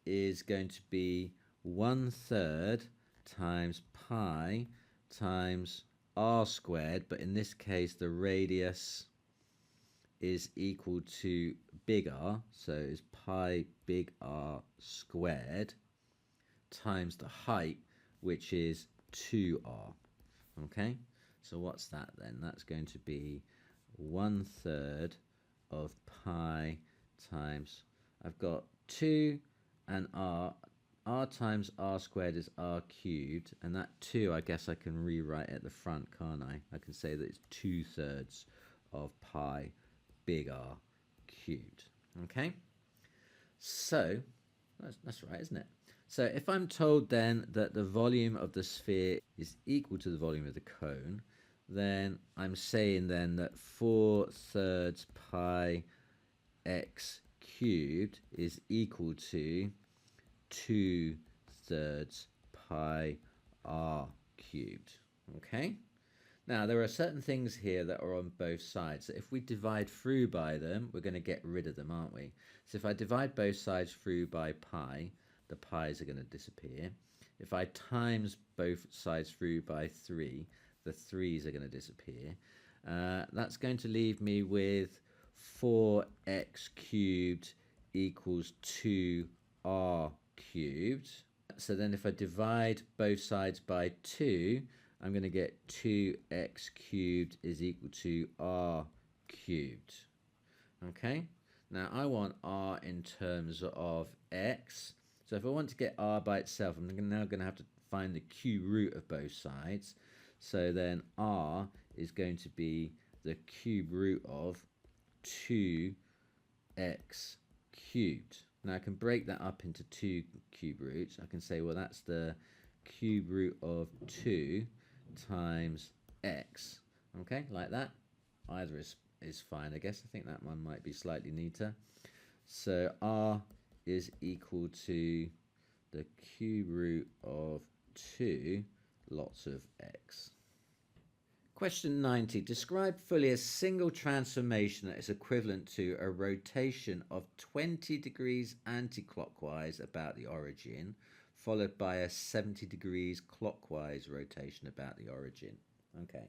is going to be 1/3 times pi times r squared, but in this case the radius is equal to big R, so it's pi big R squared times the height, which is 2R. Okay, so what's that then? That's going to be 1/3 of pi times, I've got 2 and r times r squared is r cubed, and that 2 I guess I can rewrite at the front, can't I? I can say that it's 2/3 of pi big R cubed. Okay, so that's right, isn't it? So if I'm told then that the volume of the sphere is equal to the volume of the cone, then I'm saying then that 4/3 pi x cubed is equal to 2/3 pi r cubed. Okay, now there are certain things here that are on both sides. So if we divide through by them, we're going to get rid of them, aren't we? So if I divide both sides through by pi, the pi's are going to disappear. If I times both sides through by 3, the 3's are going to disappear. That's going to leave me with 4x cubed equals 2r cubed. So then if I divide both sides by 2, I'm going to get 2x cubed is equal to r cubed. Okay, now I want r in terms of x. So if I want to get r by itself, I'm now going to have to find the cube root of both sides. So then r is going to be the cube root of 2x cubed. Now I can break that up into 2 cube roots. I can say, well, that's the cube root of 2 times x. Okay, like that. Either is fine, I guess. I think that one might be slightly neater. So r is equal to the cube root of 2 lots of x. Question 90. Describe fully a single transformation that is equivalent to a rotation of 20 degrees anti-clockwise about the origin, followed by a 70 degrees clockwise rotation about the origin. Okay,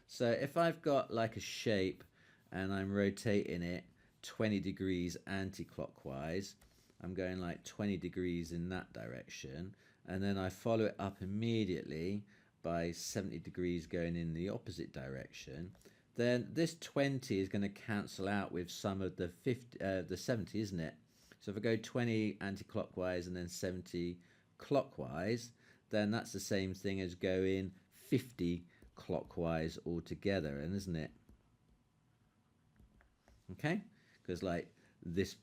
so if I've got like a shape and I'm rotating it 20 degrees anti-clockwise, I'm going like 20 degrees in that direction, and then I follow it up immediately by 70 degrees going in the opposite direction, then this 20 is going to cancel out with some of the 70, isn't it? So if I go 20 anti-clockwise and then 70 clockwise, then that's the same thing as going 50 clockwise altogether, and isn't it? Okay, because like this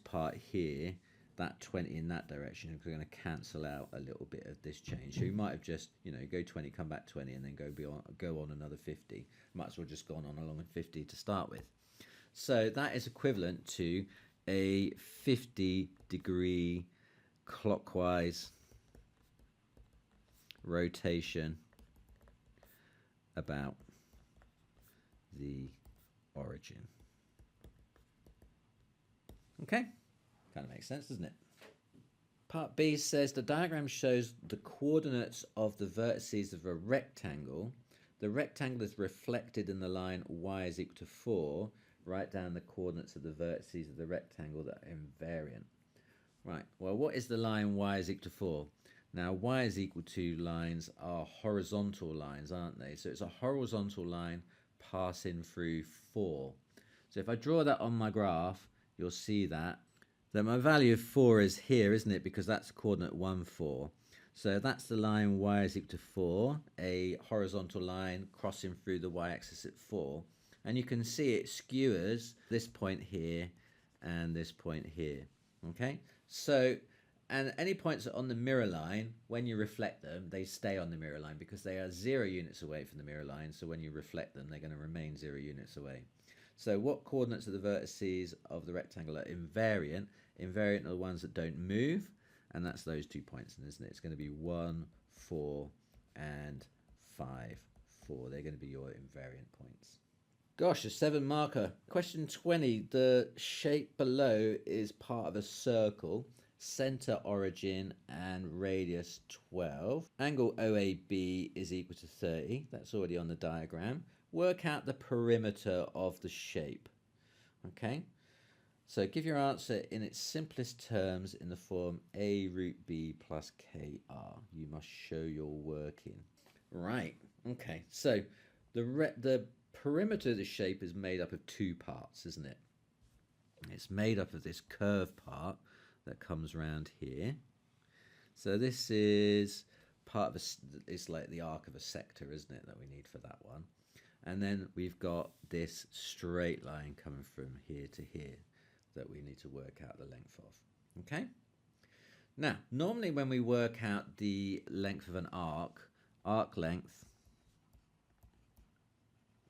part here, that 20 in that direction is going to cancel out a little bit of this change. So you might have just, go 20, come back 20, and then go on another 50. Might as well just gone on along at 50 to start with. So that is equivalent to a 50 degree clockwise rotation about the origin. Okay, kind of makes sense, doesn't it? Part B says the diagram shows the coordinates of the vertices of a rectangle. The rectangle is reflected in the line y is equal to 4 write down the coordinates of the vertices of the rectangle that are invariant. Right, well, what is the line y is equal to 4? Now, y is equal to lines are horizontal lines, aren't they? So it's a horizontal line passing through 4. So if I draw that on my graph, you'll see that my value of 4 is here, isn't it? Because that's coordinate 1, 4. So that's the line y is equal to 4, a horizontal line crossing through the y-axis at 4. And you can see it skewers this point here and this point here. Okay? So, and any points on the mirror line, when you reflect them, they stay on the mirror line because they are 0 units away from the mirror line. So when you reflect them, they're going to remain 0 units away. So what coordinates of the vertices of the rectangle are invariant? Invariant are the ones that don't move, and that's those 2 points, isn't it? It's going to be 1, 4, and 5, 4. They're going to be your invariant points. Gosh, a 7 marker. Question 20. The shape below is part of a circle, center, origin, and radius 12. Angle OAB is equal to 30. That's already on the diagram. Work out the perimeter of the shape. Okay? So give your answer in its simplest terms in the form a root b plus kr. You must show your working. Right. Okay. So the perimeter of the shape is made up of 2 parts, isn't it? It's made up of this curved part that comes around here. So this is part of it's like the arc of a sector, isn't it, that we need for that one. And then we've got this straight line coming from here to here that we need to work out the length of. Okay? Now, normally when we work out the length of an arc length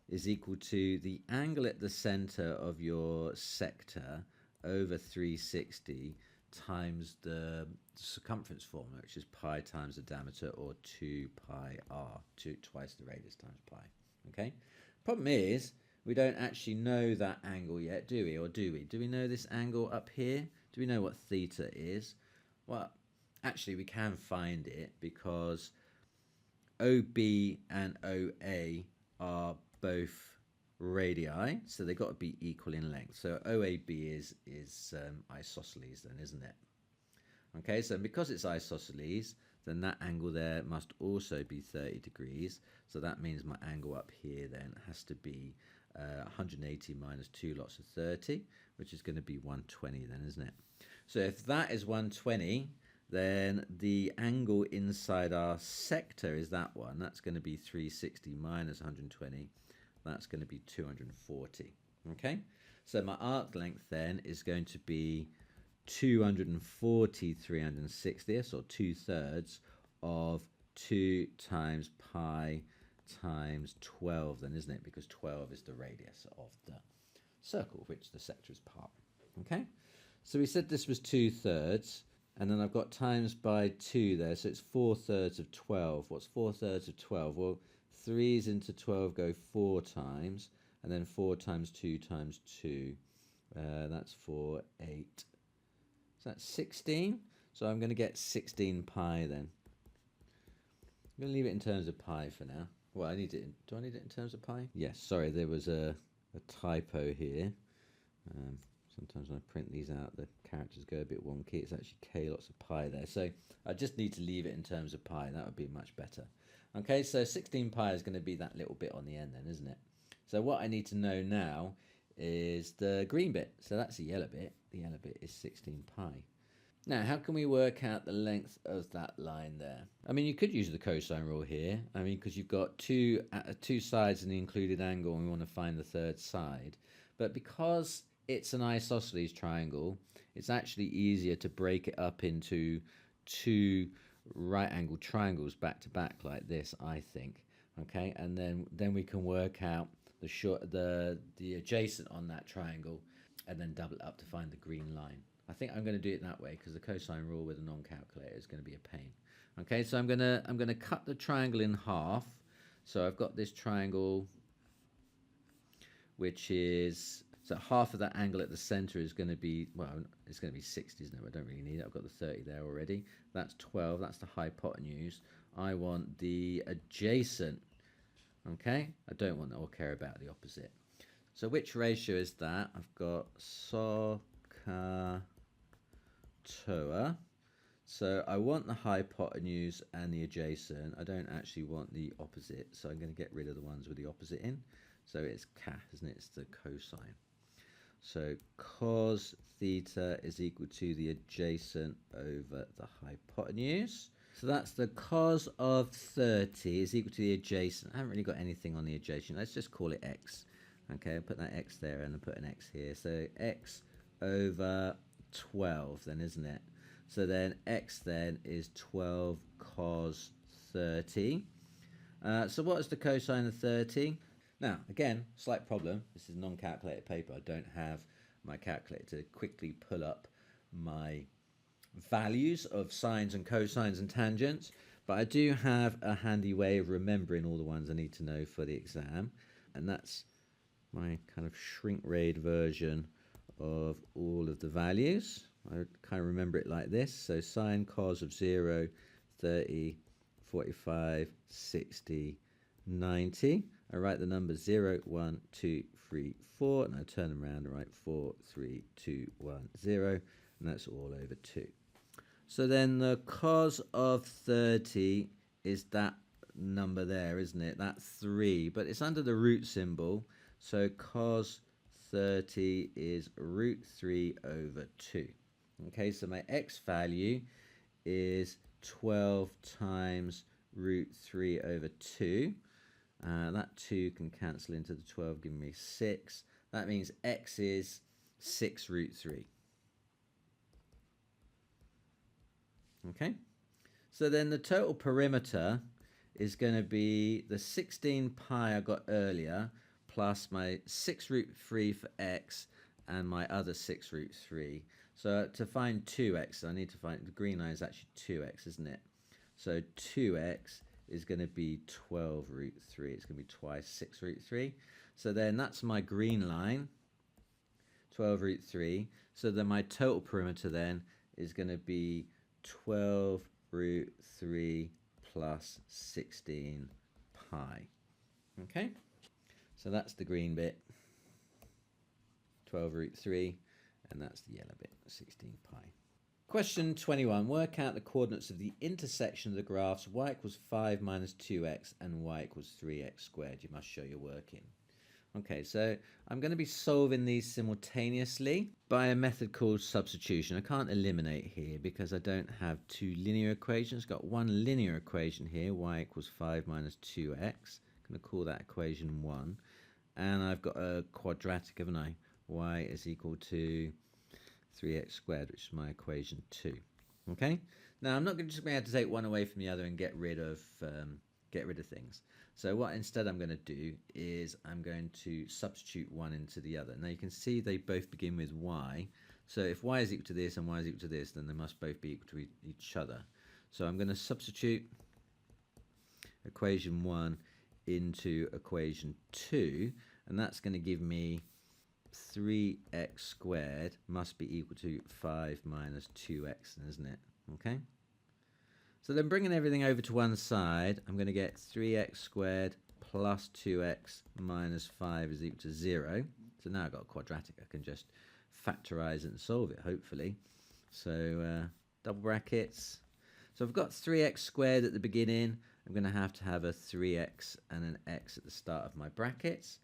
is equal to the angle at the center of your sector over 360 times the circumference formula, which is pi times the diameter, or 2 pi r, twice the radius times pi. Okay? Problem is, we don't actually know that angle yet, do we? Or do we? Do we know this angle up here? Do we know what theta is? Well, actually we can find it because OB and OA are both radii, so they've got to be equal in length. So OAB is isosceles then, isn't it? Okay, so because it's isosceles, then that angle there must also be 30 degrees. So that means my angle up here then has to be 180 minus 2 lots of 30, which is going to be 120 then, isn't it? So if that is 120, then the angle inside our sector is that one. That's going to be 360 minus 120. That's going to be 240. Okay? So my arc length then is going to be 240 360ths, or 2/3 of 2 times pi times 12 then, isn't it? Because 12 is the radius of the circle, which the sector is part. Okay? So we said this was 2/3, and then I've got times by 2 there, so it's 4/3 of 12. What's 4/3 of 12? Well, 3's into 12 go 4 times, and then 4 times 2 times 2. That's 4, 8. So that's 16. So I'm going to get 16 pi then. I'm going to leave it in terms of pi for now. Well, I need it. Do I need it in terms of pi? Yes. Sorry, there was a typo here. Sometimes when I print these out, the characters go a bit wonky. It's actually k lots of pi there. So I just need to leave it in terms of pi. That would be much better. Okay, so 16 pi is going to be that little bit on the end then, isn't it? So what I need to know now is the green bit. So that's the yellow bit. The yellow bit is 16 pi. Now, how can we work out the length of that line there? I mean, you could use the cosine rule here. I mean, because you've got two sides in the included angle, and we want to find the third side. But because it's an isosceles triangle, it's actually easier to break it up into 2 right angled triangles back to back like this, I think. Okay, and then we can work out the adjacent on that triangle, and then double it up to find the green line. I think I'm going to do it that way because the cosine rule with a non-calculator is going to be a pain. Okay, so I'm going to cut the triangle in half. So I've got this triangle, which is, so half of that angle at the center is going to be, well, it's going to be 60, isn't it? I don't really need it. I've got the 30 there already. That's 12. That's the hypotenuse. I want the adjacent. Okay, I don't want or care about the opposite. So which ratio is that? I've got SOHCAHTOA. So I want the hypotenuse and the adjacent. I don't actually want the opposite, so I'm going to get rid of the ones with the opposite in. So it's CAH, isn't it? It's the cosine. So cos theta is equal to the adjacent over the hypotenuse. So that's the cos of 30 is equal to the adjacent. I haven't really got anything on the adjacent. Let's just call it x. Okay, I'll put that x there and I'll put an x here. So x over 12 then, isn't it? So then x then is 12 cos 30. So what is the cosine of 30? Now, again, slight problem. This is non-calculated paper. I don't have my calculator to quickly pull up my values of sines and cosines and tangents, but I do have a handy way of remembering all the ones I need to know for the exam, and that's my kind of shrink-rayed version of all of the values. I kind of remember it like this. So sine cos of 0, 30, 45, 60, 90. I write the numbers 0, 1, 2, 3, 4, and I turn them around and write 4, 3, 2, 1, 0, and that's all over 2. So then the cos of 30 is that number there, isn't it? That 3, but it's under the root symbol. So cos 30 is root 3 over 2. Okay, so my x value is 12 times root 3 over 2. That 2 can cancel into the 12, giving me 6. That means x is 6 root 3. Okay, so then the total perimeter is going to be the 16 pi I got earlier plus my 6 root 3 for x and my other 6 root 3. So to find 2x, I need to find, the green line is actually 2x, isn't it? So 2x is going to be 12 root 3. It's going to be twice 6 root 3. So then that's my green line, 12 root 3. So then my total perimeter then is going to be 12 root 3 plus 16 pi. Okay, so that's the green bit, 12 root 3, and that's the yellow bit, 16 pi. Question 21. Work out the coordinates of the intersection of the graphs y equals 5 minus 2x and y equals 3x squared. You must show your working. Okay, so I'm going to be solving these simultaneously by a method called substitution. I can't eliminate here because I don't have two linear equations. I've got one linear equation here, y equals 5 minus 2x. I'm going to call that equation 1. And I've got a quadratic, haven't I? Y is equal to 3x squared, which is my equation 2. Okay, now I'm not just going to have to take one away from the other and get rid of things. So what instead I'm going to do is I'm going to substitute one into the other. Now you can see they both begin with y. So if y is equal to this and y is equal to this, then they must both be equal to each other. So I'm going to substitute equation 1 into equation 2, and that's going to give me 3x squared must be equal to 5 minus 2x, isn't it? Okay. So then bringing everything over to one side, I'm going to get 3x squared plus 2x minus 5 is equal to 0. So now I've got a quadratic. I can just factorize it and solve it, hopefully. So double brackets. So I've got 3x squared at the beginning. I'm going to have a 3x and an x at the start of my brackets.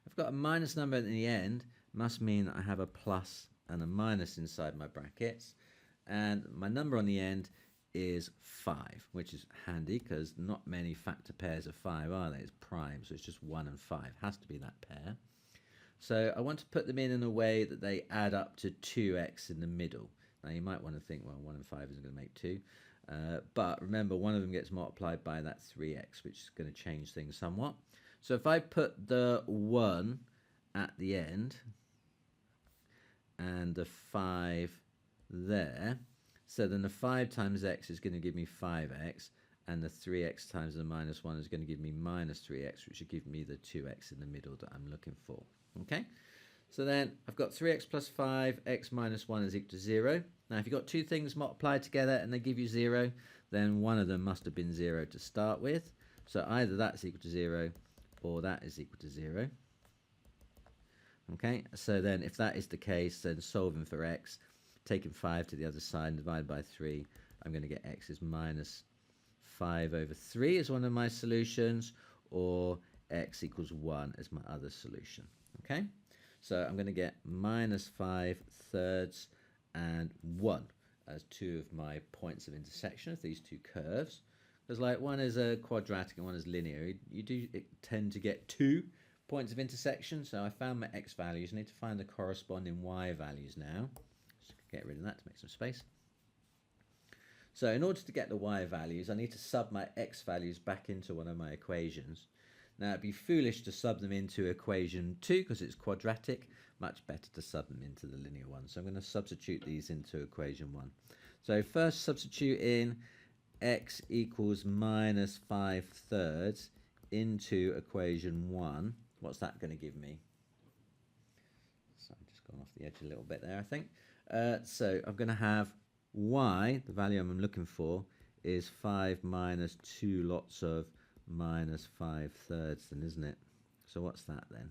I've got a minus number at the end. Must mean that I have a plus and a minus inside my brackets. And my number on the end is 5, which is handy because not many factor pairs of 5 are there. It's prime, so it's just 1 and 5. Has to be that pair. So I want to put them in a way that they add up to 2x in the middle. Now you might want to think, well, 1 and 5 isn't going to make 2. But remember, one of them gets multiplied by that 3x, which is going to change things somewhat. So if I put the 1 at the end and the 5 there, so then the 5 times x is going to give me 5x, and the 3x times the minus 1 is going to give me minus 3x, which should give me the 2x in the middle that I'm looking for. Okay, so then I've got 3x plus 5, x minus 1 is equal to 0. Now if you've got two things multiplied together and they give you 0, then one of them must have been 0 to start with. So either that's equal to 0 or that is equal to 0. Okay, so then if that is the case, then solving for x, taking 5 to the other side and divided by 3, I'm going to get x is minus 5 over 3 as one of my solutions, or x equals 1 as my other solution. Okay, so I'm going to get minus 5 thirds and 1 as two of my points of intersection of these two curves. Because like one is a quadratic and one is linear, you do tend to get 2 points of intersection. So I found my x values. I need to find the corresponding y values now. Just get rid of that to make some space. So in order to get the y values, I need to sub my x values back into one of my equations. Now it'd be foolish to sub them into equation 2 because it's quadratic. Much better to sub them into the linear one. So I'm going to substitute these into equation 1. So first substitute in x equals minus 5 thirds into equation 1. What's that going to give me? So I've just gone off the edge a little bit there, I think. So I'm going to have y, the value I'm looking for, is 5 minus 2 lots of minus 5 thirds then, isn't it? So what's that then?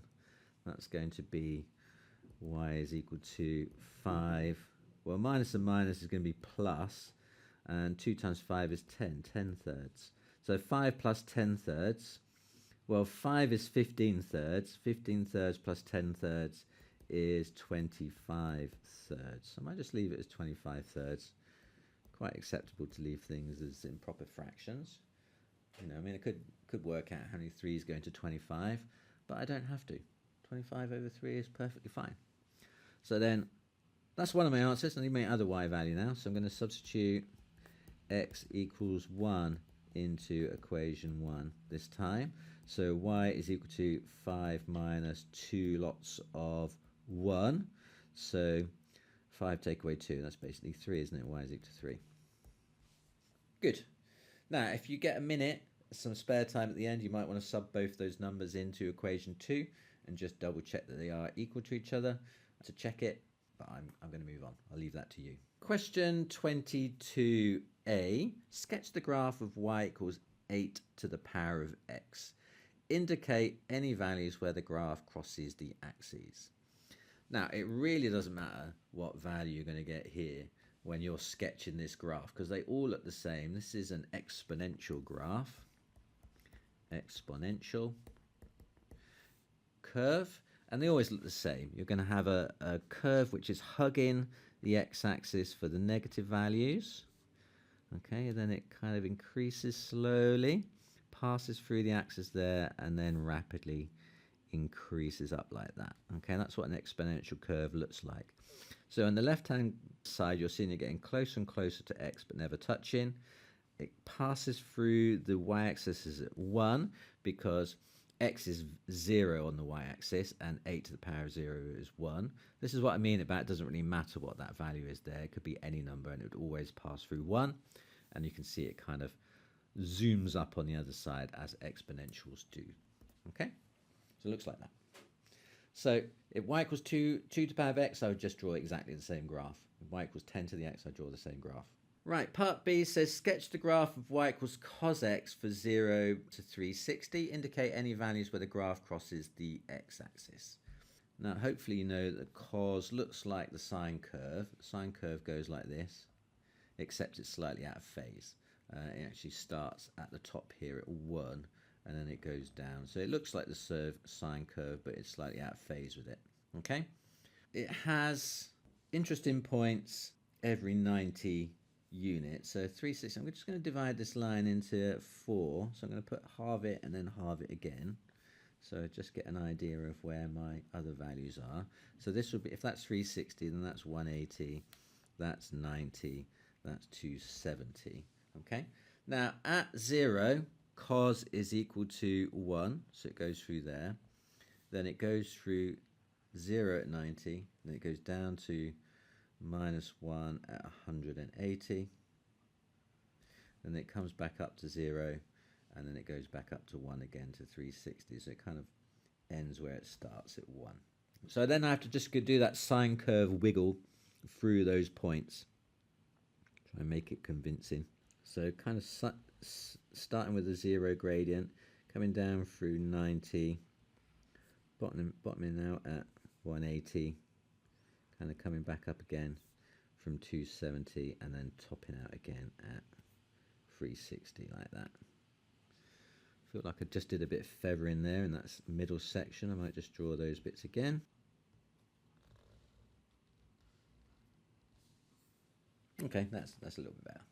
That's going to be y is equal to 5. Well, minus and minus is going to be plus, and 2 times 5 is 10 thirds. So 5 plus 10 thirds, well, 5 is 15 thirds. 15 thirds plus 10 thirds is 25 thirds. I might just leave it as 25 thirds. Quite acceptable to leave things as improper fractions. You know, I mean, it could work out how many 3's go into 25, but I don't have to. 25 over 3 is perfectly fine. So then, that's one of my answers. I need my other y value now. So I'm going to substitute x equals 1 into equation 1 this time. So y is equal to 5 minus 2 lots of 1. So 5 take away 2, that's basically 3, isn't it? Y is equal to 3. Good. Now, if you get a minute, some spare time at the end, you might want to sub both those numbers into equation 2 and just double check that they are equal to each other to check it. But I'm going to move on. I'll leave that to you. Question 22a. Sketch the graph of y equals 8 to the power of x. Indicate any values where the graph crosses the axes. Now, it really doesn't matter what value you're going to get here when you're sketching this graph, because they all look the same. This is an exponential graph. Exponential curve. And they always look the same. You're going to have a curve which is hugging the x-axis for the negative values. Okay, and then it kind of increases slowly, passes through the axis there, and then rapidly increases up like that. Okay, that's what an exponential curve looks like. So on the left-hand side, you're seeing it getting closer and closer to x, but never touching. It passes through the y-axis at 1 because x is 0 on the y-axis and 8 to the power of 0 is 1. This is what I mean about it doesn't really matter what that value is there. It could be any number and it would always pass through 1. And you can see it kind of zooms up on the other side as exponentials do. Okay? So it looks like that. So if y equals 2 to the power of x, I would just draw exactly the same graph. If y equals 10 to the x, I draw the same graph. Right, part B says sketch the graph of y equals cos x for 0 to 360. Indicate any values where the graph crosses the x-axis. Now, hopefully you know that cos looks like the sine curve. The sine curve goes like this, except it's slightly out of phase. It actually starts at the top here at 1, and then it goes down. So it looks like the sine curve, but it's slightly out of phase with it. Okay? It has interesting points every 90 units. So 360, I'm just going to divide this line into 4. So I'm going to put halve it and then halve it again. So just get an idea of where my other values are. So this would be, if that's 360, then that's 180, that's 90, that's 270. Okay? Now at 0, cos is equal to 1, so it goes through there. Then it goes through 0 at 90, then it goes down to minus 1 at 180. Then it comes back up to 0, and then it goes back up to 1 again to 360. So it kind of ends where it starts at 1. So then I have to just do that sine curve wiggle through those points. Try and make it convincing. So kind of starting with a 0 gradient, coming down through 90, bottoming out at 180, kind of coming back up again from 270 and then topping out again at 360 like that. Feel like I just did a bit of feathering there in that middle section. I might just draw those bits again. Okay, that's a little bit better.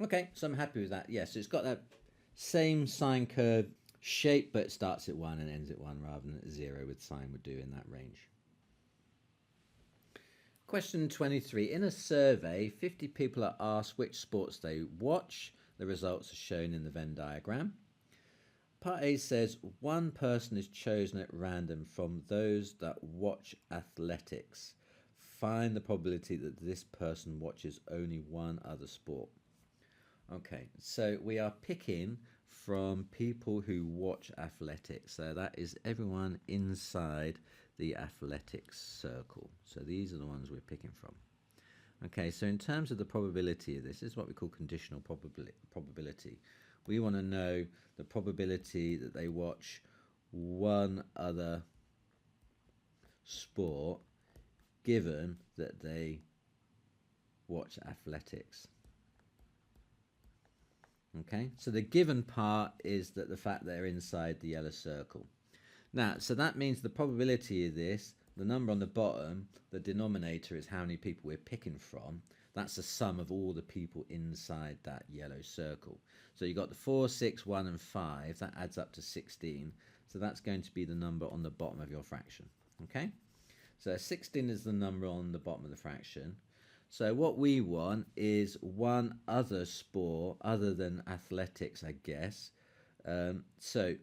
Okay, so I'm happy with that. Yes, it's got that same sine curve shape, but it starts at 1 and ends at 1 rather than at 0 with sine would do in that range. Question 23. In a survey, 50 people are asked which sports they watch. The results are shown in the Venn diagram. Part A says one person is chosen at random from those that watch athletics. Find the probability that this person watches only one other sport. Okay, so we are picking from people who watch athletics. So that is everyone inside the athletics circle. So these are the ones we're picking from. Okay, so in terms of the probability of this is what we call conditional probability. We want to know the probability that they watch one other sport given that they watch athletics. Okay, so the given part is that the fact they're inside the yellow circle. Now, so that means the probability of this, the number on the bottom, the denominator is how many people we're picking from. That's the sum of all the people inside that yellow circle. So you've got the 4, 6, 1 and 5. That adds up to 16. So that's going to be the number on the bottom of your fraction. Okay? So 16 is the number on the bottom of the fraction. So what we want is one other sport other than athletics, I guess. So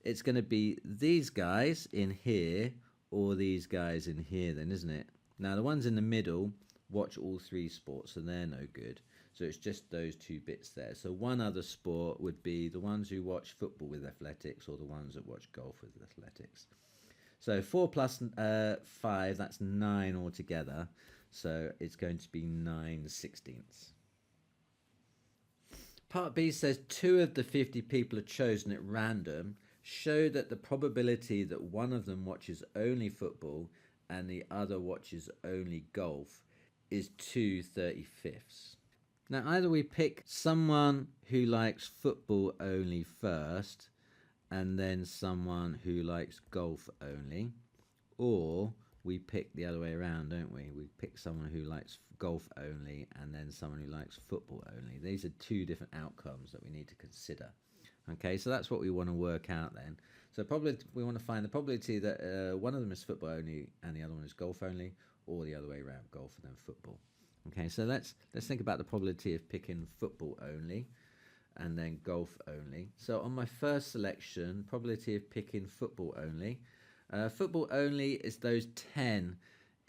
it's going to be these guys in here or these guys in here then, isn't it? Now the ones in the middle watch all three sports, so they're no good. So it's just those two bits there. So one other sport would be the ones who watch football with athletics or the ones that watch golf with athletics. So 4 plus 5, that's 9 altogether. So it's going to be 9/16. Part B says 2 of the 50 people are chosen at random. Show that the probability that one of them watches only football and the other watches only golf is 2/35. Now either we pick someone who likes football only first and then someone who likes golf only, or we pick the other way around, don't we? We pick someone who likes golf only and then someone who likes football only. These are two different outcomes that we need to consider. Okay, so that's what we want to work out then. So probably we want to find the probability that one of them is football only and the other one is golf only, or the other way around, golf and then football. Okay, so let's think about the probability of picking football only and then golf only. So on my first selection, probability of picking football only. Football only is those 10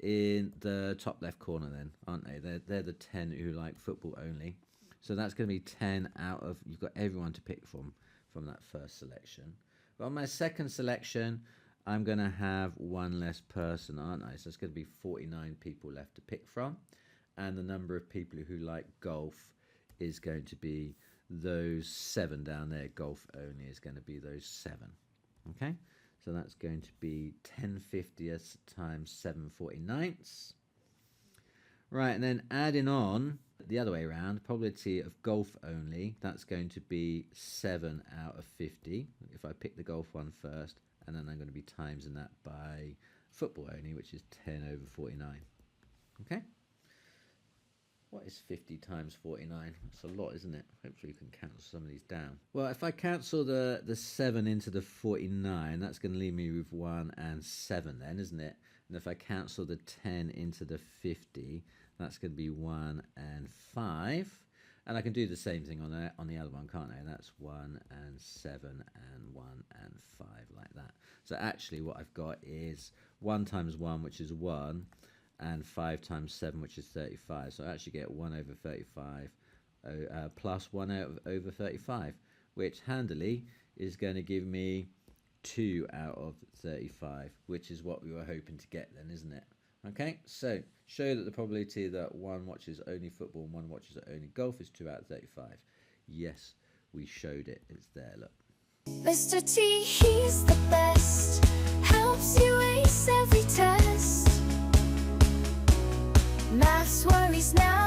in the top left corner then, aren't they? They're the 10 who like football only. So that's going to be 10 out of, you've got everyone to pick from that first selection. But on my second selection, I'm going to have one less person, aren't I? So it's going to be 49 people left to pick from. And the number of people who like golf is going to be those 7 down there. Golf only is going to be those 7. Okay? So that's going to be 10/50ths times 7/49. Right, and then adding on the other way around, probability of golf only, that's going to be 7 out of 50 if I pick the golf one first, and then I'm going to be timesing that by football only, which is 10/49. Okay? What is 50 times 49? That's a lot, isn't it? Hopefully you can cancel some of these down. Well, if I cancel the 7 into the 49, that's going to leave me with 1 and 7 then, isn't it? And if I cancel the 10 into the 50, that's going to be 1 and 5. And I can do the same thing on the other one, can't I? And that's 1 and 7 and 1 and 5 like that. So actually what I've got is 1 times 1, which is 1, and 5 times 7, which is 35. So I actually get 1 over 35 plus 1 over 35, which handily is going to give me 2 out of 35, which is what we were hoping to get then, isn't it? Okay, so show that the probability that one watches only football and one watches only golf is 2 out of 35. Yes, we showed it. It's there, look. Mr. T, he's the best, helps you ace every test. Maths worries now.